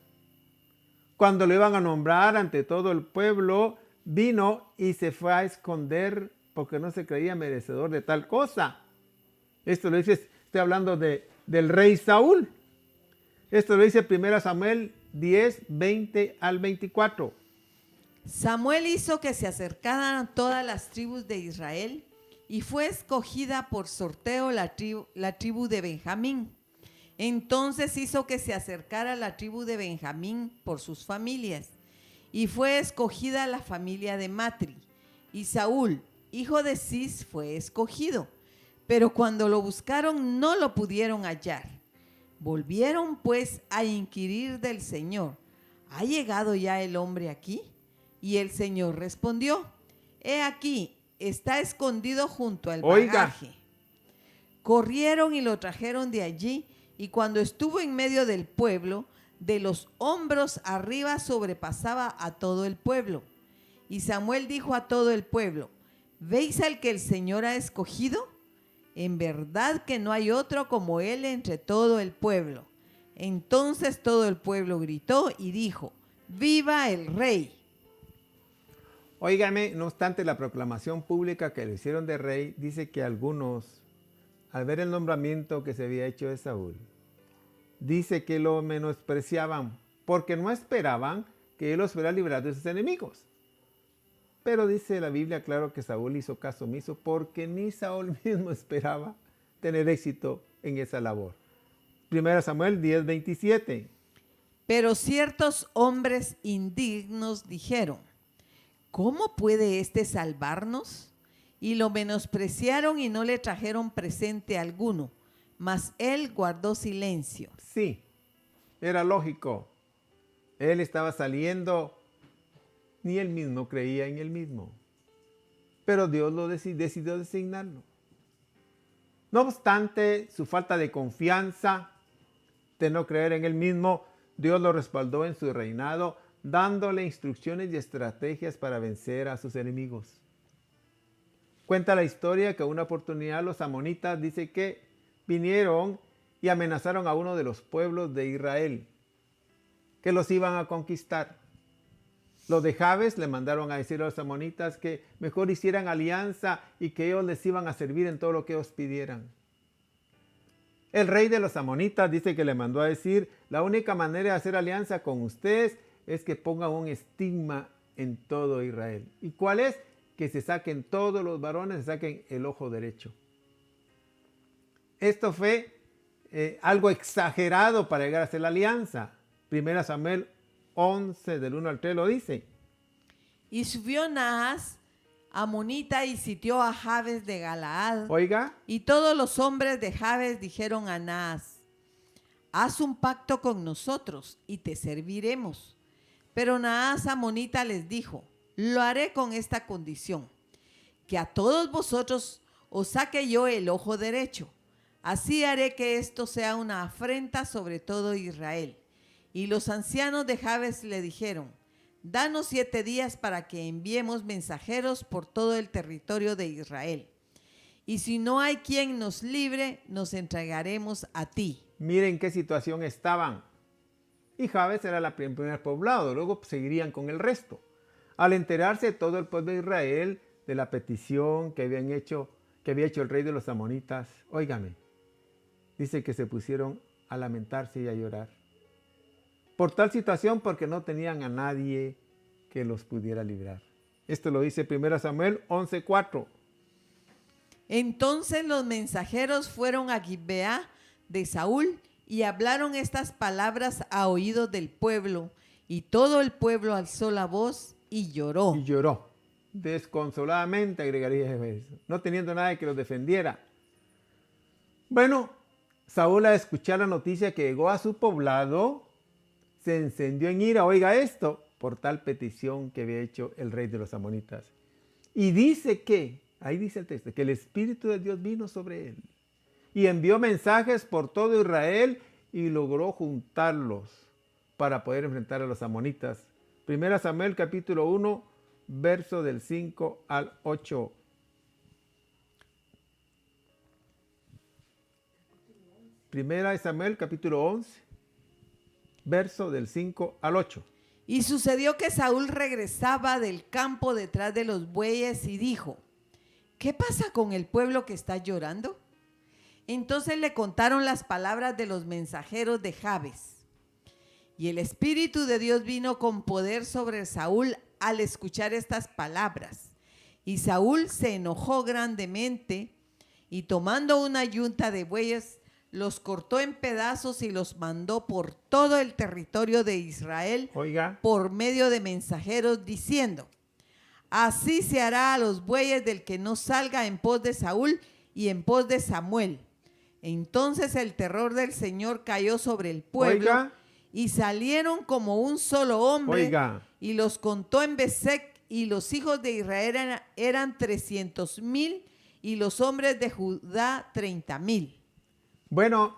Cuando lo iban a nombrar ante todo el pueblo, vino y se fue a esconder porque no se creía merecedor de tal cosa. Esto lo dice, estoy hablando del rey Saúl. Esto lo dice 1 Samuel 10, 20 al 24. Samuel hizo que se acercaran todas las tribus de Israel y fue escogida por sorteo la tribu de Benjamín. Entonces hizo que se acercara la tribu de Benjamín por sus familias y fue escogida la familia de Matri. Y Saúl, hijo de Cis, fue escogido. Pero cuando lo buscaron no lo pudieron hallar. Volvieron pues a inquirir del Señor: ¿ha llegado ya el hombre aquí? Y el Señor respondió: he aquí, está escondido junto al bagaje. Corrieron y lo trajeron de allí, y cuando estuvo en medio del pueblo, de los hombros arriba sobrepasaba a todo el pueblo. Y Samuel dijo a todo el pueblo: ¿veis al que el Señor ha escogido? En verdad que no hay otro como él entre todo el pueblo. Entonces todo el pueblo gritó y dijo: ¡viva el rey! Óigame, no obstante la proclamación pública que le hicieron de rey, dice que algunos, al ver el nombramiento que se había hecho de Saúl, dice que lo menospreciaban porque no esperaban que él los fuera a librar de sus enemigos. Pero dice la Biblia claro que Saúl hizo caso omiso porque ni Saúl mismo esperaba tener éxito en esa labor. 1 Samuel 10, 27. Pero ciertos hombres indignos dijeron: ¿cómo puede éste salvarnos? Y lo menospreciaron y no le trajeron presente alguno, mas él guardó silencio. Sí, era lógico. Él estaba saliendo, ni él mismo creía en él mismo. Pero Dios lo decidió designarlo. No obstante su falta de confianza, de no creer en él mismo, Dios lo respaldó en su reinado, dándole instrucciones y estrategias para vencer a sus enemigos. Cuenta la historia que una oportunidad los amonitas dice que vinieron y amenazaron a uno de los pueblos de Israel, que los iban a conquistar. Los de Jabes le mandaron a decir a los amonitas que mejor hicieran alianza y que ellos les iban a servir en todo lo que ellos pidieran. El rey de los amonitas dice que le mandó a decir, la única manera de hacer alianza con ustedes es que pongan un estigma en todo Israel. ¿Y cuál es? Que se saquen todos los varones, se saquen el ojo derecho. Esto fue algo exagerado para llegar a hacer la alianza. 1 Samuel 11, del 1 al 3 lo dice. Y subió Naas, amonita, y sitió a Jabes de Galaad. Oiga, Y todos los hombres de Jabes dijeron a Naas, haz un pacto con nosotros y te serviremos. Pero Naas amonita les dijo, lo haré con esta condición, que a todos vosotros os saque yo el ojo derecho. Así haré que esto sea una afrenta sobre todo Israel. Y los ancianos de Jabes le dijeron, danos 7 días para que enviemos mensajeros por todo el territorio de Israel. Y si no hay quien nos libre, nos entregaremos a ti. miren qué situación estaban. Y Jabes era el primer poblado, luego seguirían con el resto. Al enterarse todo el pueblo de Israel de la petición que había hecho el rey de los amonitas, óigame, dice que se pusieron a lamentarse y a llorar. Por tal situación, porque no tenían a nadie que los pudiera librar. Esto lo dice 1 Samuel 11:4. Entonces los mensajeros fueron a Gibeá de Saúl y hablaron estas palabras a oídos del pueblo, y todo el pueblo alzó la voz y lloró. Y lloró, desconsoladamente, agregaría Jabes, no teniendo nadie que los defendiera. Bueno, Saúl, al escuchar la noticia que llegó a su poblado, se encendió en ira, oiga esto, por tal petición que había hecho el rey de los amonitas. Y dice que, ahí dice el texto, que el Espíritu de Dios vino sobre él y envió mensajes por todo Israel y logró juntarlos para poder enfrentar a los amonitas. 1 Samuel capítulo 1, verso del 5 al 8. Primera de Samuel capítulo 11, verso del 5 al 8. Y sucedió que Saúl regresaba del campo detrás de los bueyes y dijo, ¿qué pasa con el pueblo que está llorando? Entonces le contaron las palabras de los mensajeros de Jabes. Y el Espíritu de Dios vino con poder sobre Saúl al escuchar estas palabras. Y Saúl se enojó grandemente y tomando una yunta de bueyes, los cortó en pedazos y los mandó por todo el territorio de Israel, Oiga, por medio de mensajeros, diciendo, así se hará a los bueyes del que no salga en pos de Saúl y en pos de Samuel. Entonces el terror del Señor cayó sobre el pueblo, oiga, y salieron como un solo hombre, oiga, y los contó en Besec, y los hijos de Israel eran 300,000, y los hombres de Judá 30,000. Bueno,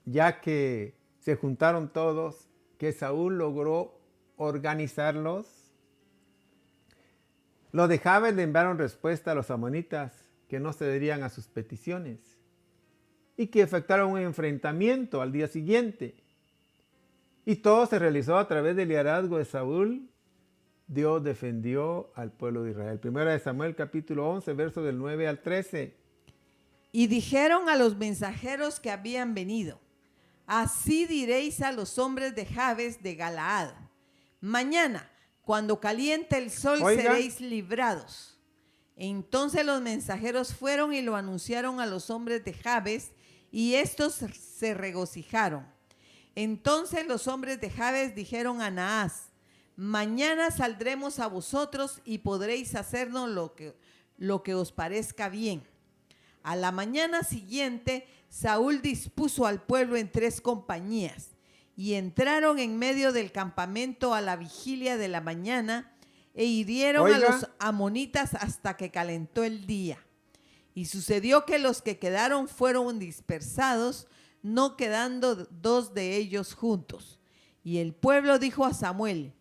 ya que se juntaron todos, que Saúl logró organizarlos, los de Jabes le enviaron respuesta a los amonitas que no cederían a sus peticiones y que efectuaron un enfrentamiento al día siguiente. Y todo se realizó a través del liderazgo de Saúl. Dios defendió al pueblo de Israel. 1 Samuel capítulo 11, versos del 9 al 13. Y dijeron a los mensajeros que habían venido, así diréis a los hombres de Jabes de Galaad, mañana, cuando caliente el sol, Oiga, seréis librados. Entonces los mensajeros fueron y lo anunciaron a los hombres de Jabes, y estos se regocijaron. Entonces los hombres de Jabes dijeron a Naas, mañana saldremos a vosotros y podréis hacernos lo que os parezca bien. A la mañana siguiente, Saúl dispuso al pueblo en 3 compañías y entraron en medio del campamento a la vigilia de la mañana e hirieron a los amonitas hasta que calentó el día. Y sucedió que los que quedaron fueron dispersados, no quedando 2 de ellos juntos. Y el pueblo dijo a Samuel,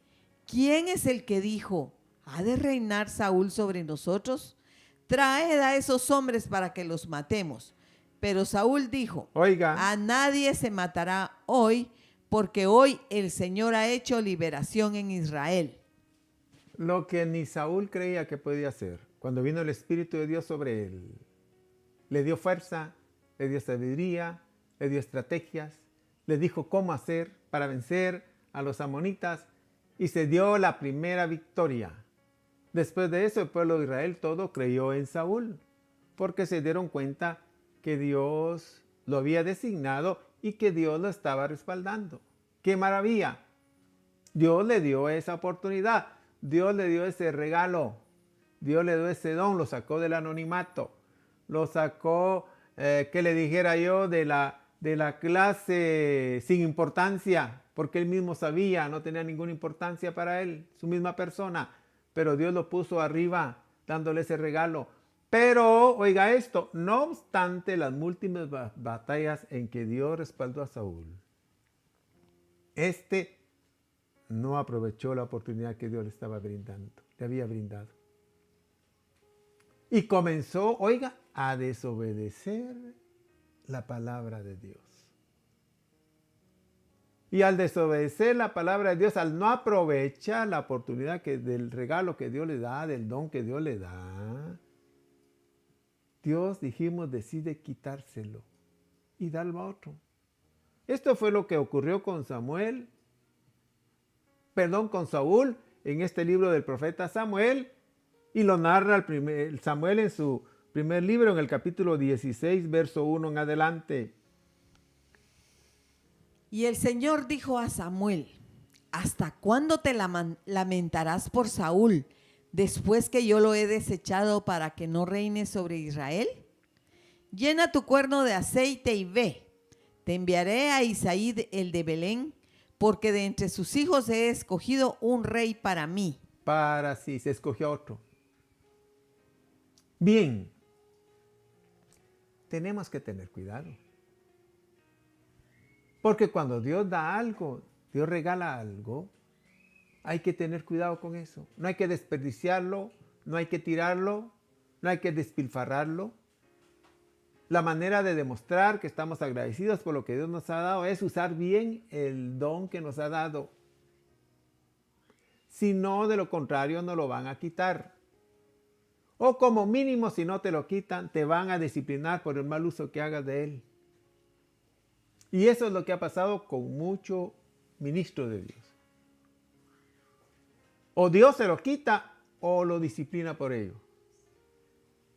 ¿quién es el que dijo, ¿ha de reinar Saúl sobre nosotros? Traed a esos hombres para que los matemos. Pero Saúl dijo, oiga, a nadie se matará hoy, porque hoy el Señor ha hecho liberación en Israel. lo que ni Saúl creía que podía hacer, cuando vino el Espíritu de Dios sobre él, le dio fuerza, le dio sabiduría, le dio estrategias, le dijo cómo hacer para vencer a los amonitas y se dio la primera victoria. Después de eso, el pueblo de Israel todo creyó en Saúl, porque se dieron cuenta que Dios lo había designado y que Dios lo estaba respaldando. ¡Qué maravilla! Dios le dio esa oportunidad, Dios le dio ese regalo, Dios le dio ese don, lo sacó del anonimato, lo sacó, que le dijera yo, de la clase sin importancia, porque él mismo sabía, no tenía ninguna importancia para él, su misma persona, pero Dios lo puso arriba, dándole ese regalo. Pero, oiga esto, no obstante las múltiples batallas en que Dios respaldó a Saúl, no aprovechó la oportunidad que Dios le estaba brindando, le había brindado. Y comenzó, oiga, a desobedecer la palabra de Dios. Y al desobedecer la palabra de Dios, al no aprovechar la oportunidad del regalo que Dios le da, del don que Dios le da, Dios, dijimos, decide quitárselo y darlo a otro. Esto fue lo que ocurrió con Saúl en este libro del profeta Samuel, y lo narra Samuel en su primer libro, en el capítulo 16, verso 1 en adelante. Y el Señor dijo a Samuel: ¿hasta cuándo te lamentarás por Saúl, después que yo lo he desechado para que no reine sobre Israel? Llena tu cuerno de aceite y ve. Te enviaré a Isaí el de Belén, porque de entre sus hijos he escogido un rey para mí. Para sí, se escogió otro. Bien, tenemos que tener cuidado. Porque cuando Dios da algo, Dios regala algo, hay que tener cuidado con eso. No hay que desperdiciarlo, no hay que tirarlo, no hay que despilfarrarlo. La manera de demostrar que estamos agradecidos por lo que Dios nos ha dado es usar bien el don que nos ha dado. Si no, de lo contrario, nos lo van a quitar. O como mínimo, si no te lo quitan, te van a disciplinar por el mal uso que hagas de él. Y eso es lo que ha pasado con muchos ministros de Dios. O Dios se lo quita o lo disciplina por ello.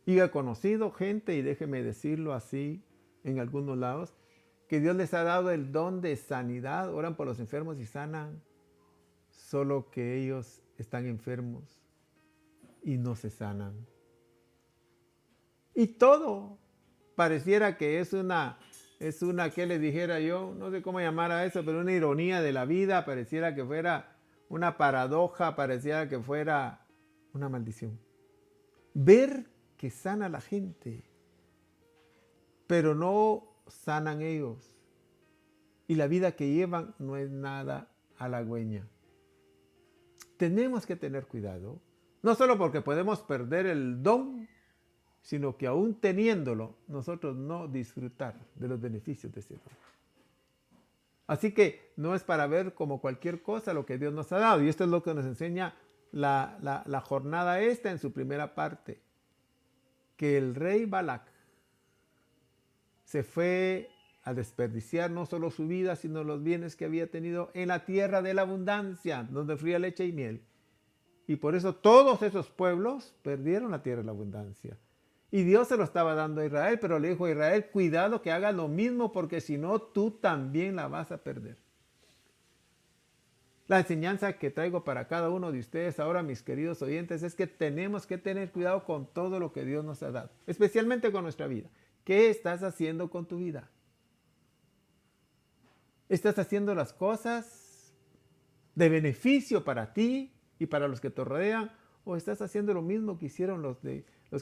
Y he conocido gente, y déjeme decirlo así, en algunos lados, que Dios les ha dado el don de sanidad, oran por los enfermos y sanan, solo que ellos están enfermos y no se sanan. Y todo pareciera que es una, ¿qué le dijera yo? No sé cómo llamar a eso, pero una ironía de la vida, pareciera que fuera una paradoja, pareciera que fuera una maldición. Ver que sana la gente, pero no sanan ellos. Y la vida que llevan no es nada halagüeña. Tenemos que tener cuidado, no solo porque podemos perder el don, sino que aún teniéndolo, nosotros no disfrutar de los beneficios de ese don. Así que no es para ver como cualquier cosa lo que Dios nos ha dado. Y esto es lo que nos enseña la jornada esta en su primera parte. Que el rey Balac se fue a desperdiciar no solo su vida, sino los bienes que había tenido en la tierra de la abundancia, donde fluía leche y miel. Y por eso todos esos pueblos perdieron la tierra de la abundancia. Y Dios se lo estaba dando a Israel, pero le dijo a Israel, cuidado que hagas lo mismo, porque si no, tú también la vas a perder. La enseñanza que traigo para cada uno de ustedes ahora, mis queridos oyentes, es que tenemos que tener cuidado con todo lo que Dios nos ha dado, especialmente con nuestra vida. ¿Qué estás haciendo con tu vida? ¿Estás haciendo las cosas de beneficio para ti y para los que te rodean? ¿O estás haciendo lo mismo que hicieron los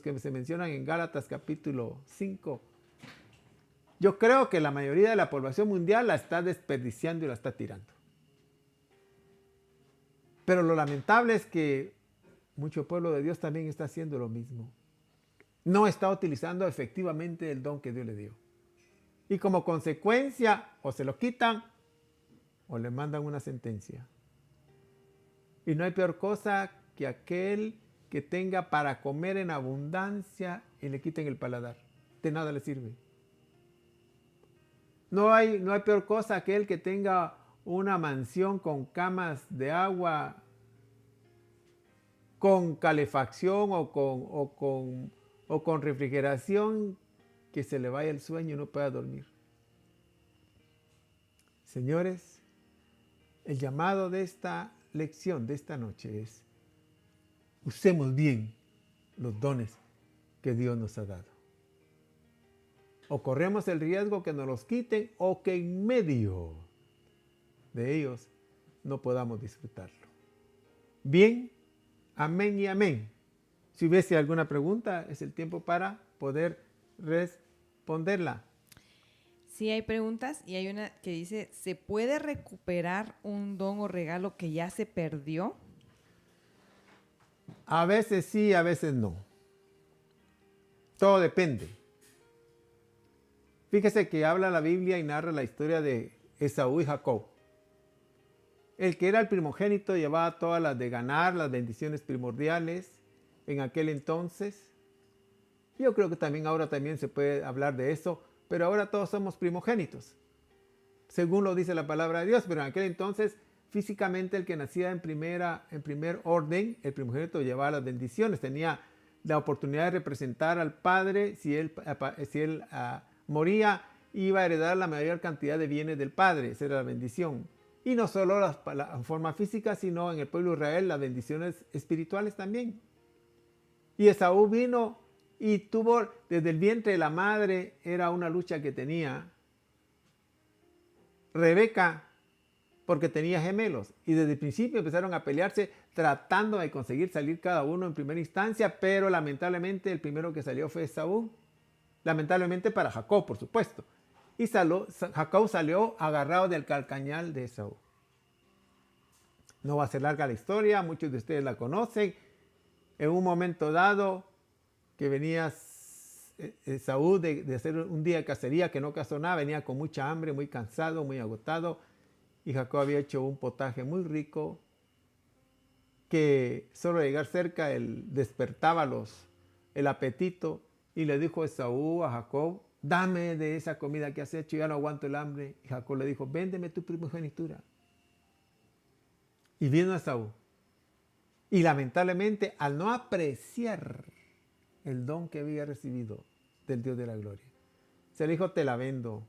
que se mencionan en Gálatas capítulo 5? Yo creo que la mayoría de la población mundial la está desperdiciando y la está tirando. Pero lo lamentable es que mucho pueblo de Dios también está haciendo lo mismo. No está utilizando efectivamente el don que Dios le dio. Y como consecuencia, o se lo quitan o le mandan una sentencia. Y no hay peor cosa que aquel que tenga para comer en abundancia y le quiten el paladar. De nada le sirve. No hay peor cosa que el que tenga una mansión con camas de agua, con calefacción o con refrigeración, que se le vaya el sueño y no pueda dormir. Señores, el llamado de esta lección, de esta noche es: usemos bien los dones que Dios nos ha dado. O corremos el riesgo que nos los quiten o que en medio de ellos no podamos disfrutarlo. Bien, amén y amén. Si hubiese alguna pregunta, es el tiempo para poder responderla. Sí, hay preguntas y hay una que dice, ¿se puede recuperar un don o regalo que ya se perdió? A veces sí, a veces no. Todo depende. Fíjese que habla la Biblia y narra la historia de Esaú y Jacob. El que era el primogénito llevaba todas las de ganar, las bendiciones primordiales en aquel entonces. Yo creo que también ahora también se puede hablar de eso, pero ahora todos somos primogénitos, según lo dice la palabra de Dios. Pero en aquel entonces, físicamente, el que nacía en primer orden, el primogénito llevaba las bendiciones, tenía la oportunidad de representar al padre. Si él moría, iba a heredar la mayor cantidad de bienes del padre. Esa era la bendición. Y no solo la forma física, sino en el pueblo de Israel las bendiciones espirituales también. Y Esaú vino y tuvo desde el vientre de la madre, era una lucha que tenía Rebeca, porque tenía gemelos. Y desde el principio empezaron a pelearse tratando de conseguir salir cada uno en primera instancia, pero lamentablemente el primero que salió fue Esaú. Lamentablemente para Jacob, por supuesto. Y Jacob salió agarrado del calcañal de Esaú. No va a ser larga la historia, muchos de ustedes la conocen. En un momento dado, que venía Esaú de hacer un día de cacería que no cazó nada, venía con mucha hambre, muy cansado, muy agotado. Y Jacob había hecho un potaje muy rico que solo al llegar cerca él despertaba el apetito. Y le dijo Esaú a Jacob: dame de esa comida que has hecho, ya no aguanto el hambre. Y Jacob le dijo: véndeme tu primogenitura. Y vino Esaú. Y lamentablemente, al no apreciar el don que había recibido del Dios de la gloria, se le dijo: te la vendo.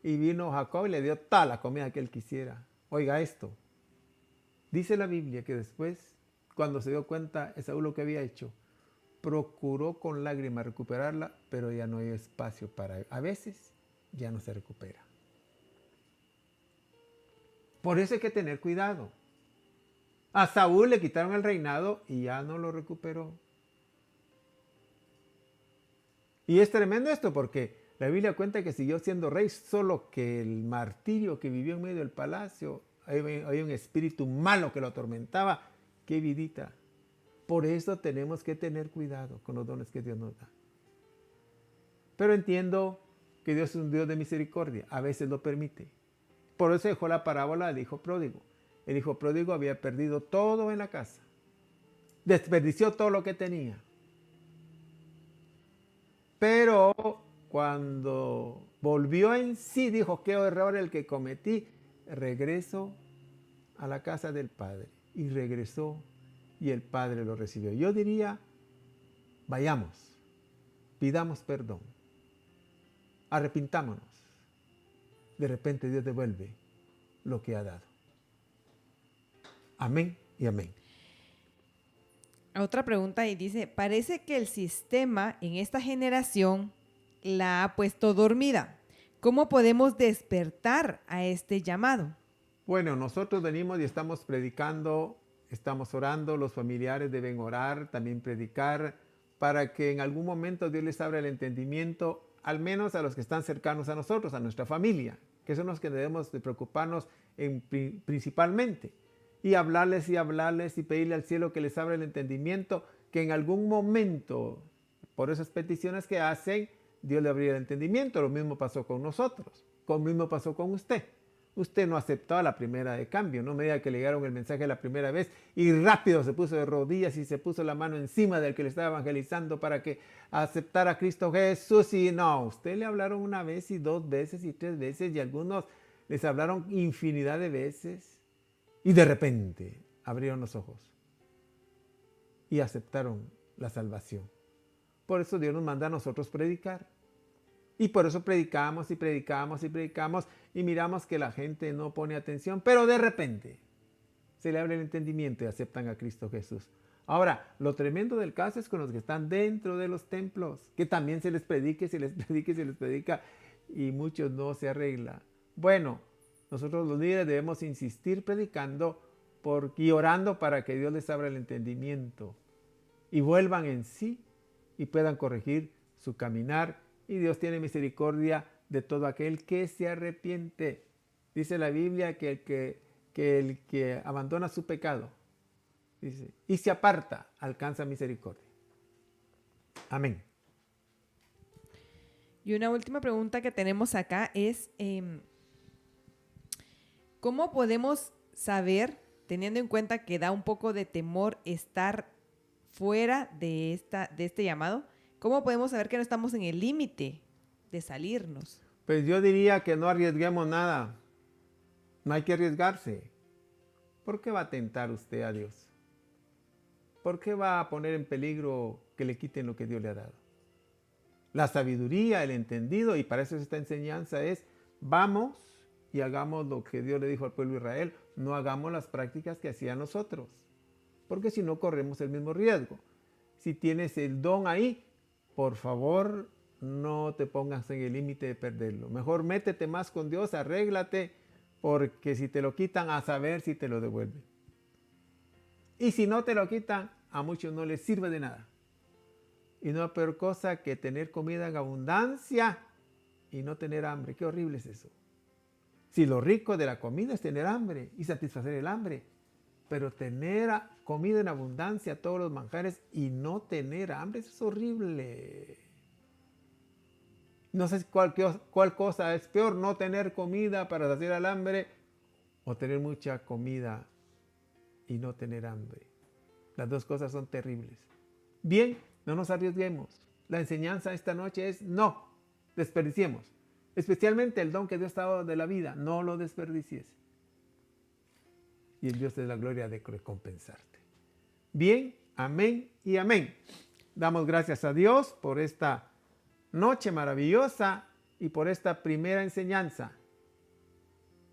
Y vino Jacob y le dio toda la comida que él quisiera. Oiga esto. Dice la Biblia que después, cuando se dio cuenta Esaú lo que había hecho, procuró con lágrimas recuperarla, pero ya no hay espacio para él. A veces ya no se recupera. Por eso hay que tener cuidado. A Saúl le quitaron el reinado y ya no lo recuperó. Y es tremendo esto porque la Biblia cuenta que siguió siendo rey, solo que el martirio que vivió en medio del palacio, hay un espíritu malo que lo atormentaba. ¡Qué vidita! Por eso tenemos que tener cuidado con los dones que Dios nos da. Pero entiendo que Dios es un Dios de misericordia. A veces lo permite. Por eso dejó la parábola del hijo pródigo. El hijo pródigo había perdido todo en la casa. Desperdició todo lo que tenía. Pero cuando volvió en sí, dijo: qué error el que cometí. Regreso a la casa del Padre. Y regresó. Y el Padre lo recibió. Yo diría: vayamos, pidamos perdón, arrepintámonos. De repente Dios devuelve lo que ha dado. Amén y amén. Otra pregunta y dice, parece que el sistema en esta generación la ha puesto dormida. ¿Cómo podemos despertar a este llamado? Bueno, nosotros venimos y estamos predicando. Estamos orando, los familiares deben orar, también predicar, para que en algún momento Dios les abra el entendimiento, al menos a los que están cercanos a nosotros, a nuestra familia, que son los que debemos de preocuparnos principalmente. Y hablarles y pedirle al cielo que les abra el entendimiento, que en algún momento, por esas peticiones que hacen, Dios le abrirá el entendimiento. Lo mismo pasó con nosotros, lo mismo pasó con usted. Usted no aceptó a la primera de cambio, no me diga que le llegaron el mensaje la primera vez y rápido se puso de rodillas y se puso la mano encima del que le estaba evangelizando para que aceptara a Cristo Jesús. Y no, usted le hablaron una vez y 2 veces y 3 veces y algunos les hablaron infinidad de veces y de repente abrieron los ojos y aceptaron la salvación. Por eso Dios nos manda a nosotros predicar. Y por eso predicamos y predicamos y predicamos y miramos que la gente no pone atención, pero de repente se le abre el entendimiento y aceptan a Cristo Jesús. Ahora, lo tremendo del caso es con los que están dentro de los templos, que también se les predique, se les predique, se les predica y muchos no se arregla. Bueno, nosotros los líderes debemos insistir predicando y orando para que Dios les abra el entendimiento y vuelvan en sí y puedan corregir su caminar. Y Dios tiene misericordia de todo aquel que se arrepiente. Dice la Biblia que el que abandona su pecado, dice, y se aparta, alcanza misericordia. Amén. Y una última pregunta que tenemos acá es, ¿cómo podemos saber, teniendo en cuenta que da un poco de temor estar fuera de este llamado, cómo podemos saber que no estamos en el límite de salirnos? Pues yo diría que no arriesguemos nada. No hay que arriesgarse. ¿Por qué va a tentar usted a Dios? ¿Por qué va a poner en peligro que le quiten lo que Dios le ha dado? La sabiduría, el entendido, y para eso esta enseñanza es, vamos y hagamos lo que Dios le dijo al pueblo de Israel. No hagamos las prácticas que hacían nosotros, porque si no corremos el mismo riesgo. Si tienes el don ahí, por favor, no te pongas en el límite de perderlo. Mejor métete más con Dios, arréglate, porque si te lo quitan, a saber si te lo devuelven. Y si no te lo quitan, a muchos no les sirve de nada. Y no hay peor cosa que tener comida en abundancia y no tener hambre. Qué horrible es eso. Si lo rico de la comida es tener hambre y satisfacer el hambre, pero tener comida en abundancia, todos los manjares, y no tener hambre, eso es horrible. No sé cuál cosa es peor, no tener comida para saciar el hambre o tener mucha comida y no tener hambre. Las dos cosas son terribles. Bien, no nos arriesguemos. La enseñanza esta noche es no desperdiciemos. Especialmente el don que Dios te ha dado de la vida, no lo desperdicies. Y el Dios de la gloria de recompensarte. Bien, amén y amén. Damos gracias a Dios por esta noche maravillosa y por esta primera enseñanza.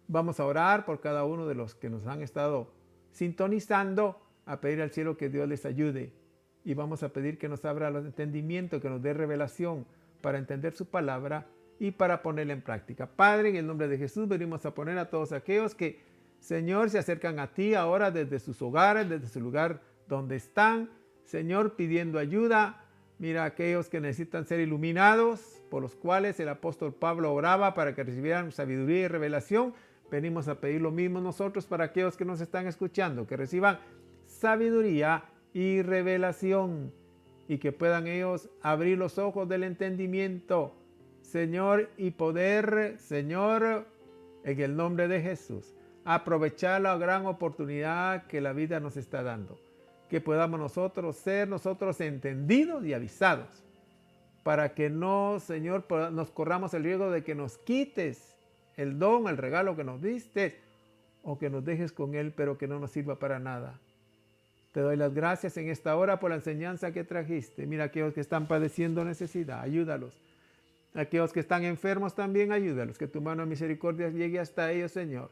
Vamos a orar por cada uno de los que nos han estado sintonizando, a pedir al cielo que Dios les ayude. Y vamos a pedir que nos abra el entendimiento, que nos dé revelación para entender su palabra y para ponerla en práctica. Padre, en el nombre de Jesús venimos a poner a todos aquellos que, Señor, se acercan a ti ahora desde sus hogares, desde su lugar donde están, Señor, pidiendo ayuda. Mira aquellos que necesitan ser iluminados, por los cuales el apóstol Pablo oraba para que recibieran sabiduría y revelación. Venimos a pedir lo mismo nosotros para aquellos que nos están escuchando, que reciban sabiduría y revelación y que puedan ellos abrir los ojos del entendimiento, Señor, y poder, Señor, en el nombre de Jesús, aprovechar la gran oportunidad que la vida nos está dando. Que podamos nosotros ser entendidos y avisados para que no, Señor, nos corramos el riesgo de que nos quites el don, el regalo que nos diste o que nos dejes con él, pero que no nos sirva para nada. Te doy las gracias en esta hora por la enseñanza que trajiste. Mira, aquellos que están padeciendo necesidad, ayúdalos. Aquellos que están enfermos también, ayúdalos. Que tu mano de misericordia llegue hasta ellos, Señor.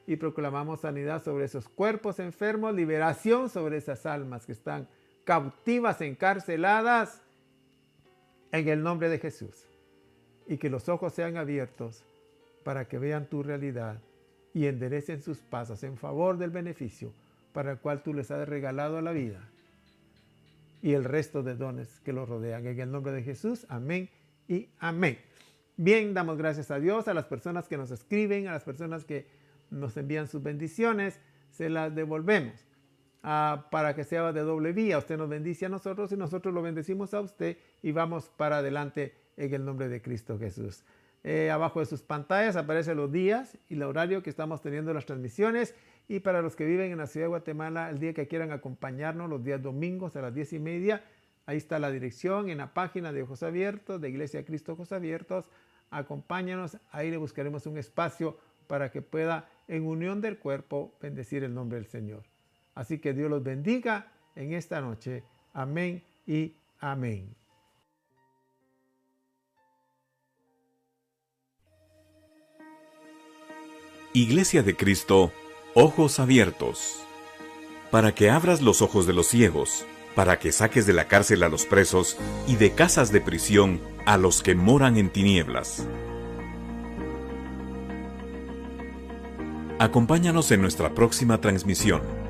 Y proclamamos sanidad sobre esos cuerpos enfermos, liberación sobre esas almas que están cautivas, encarceladas, en el nombre de Jesús. Y que los ojos sean abiertos para que vean tu realidad y enderecen sus pasos en favor del beneficio para el cual tú les has regalado la vida y el resto de dones que los rodean. En el nombre de Jesús, amén y amén. Bien, damos gracias a Dios, a las personas que nos escriben, a las personas que nos envían sus bendiciones, se las devolvemos para que sea de doble vía. Usted nos bendice a nosotros y nosotros lo bendecimos a usted y vamos para adelante en el nombre de Cristo Jesús. abajo de sus pantallas aparecen los días y el horario que estamos teniendo las transmisiones. Y para los que viven en la ciudad de Guatemala, el día que quieran acompañarnos, los días domingos a las 10:30, ahí está la dirección en la página de Ojos Abiertos, de Iglesia Cristo Ojos Abiertos. Acompáñanos, ahí le buscaremos un espacio para que pueda, en unión del cuerpo, bendecir el nombre del Señor. Así que Dios los bendiga en esta noche. Amén y amén. Iglesia de Cristo, Ojos Abiertos. Para que abras los ojos de los ciegos, para que saques de la cárcel a los presos y de casas de prisión a los que moran en tinieblas. Acompáñanos en nuestra próxima transmisión.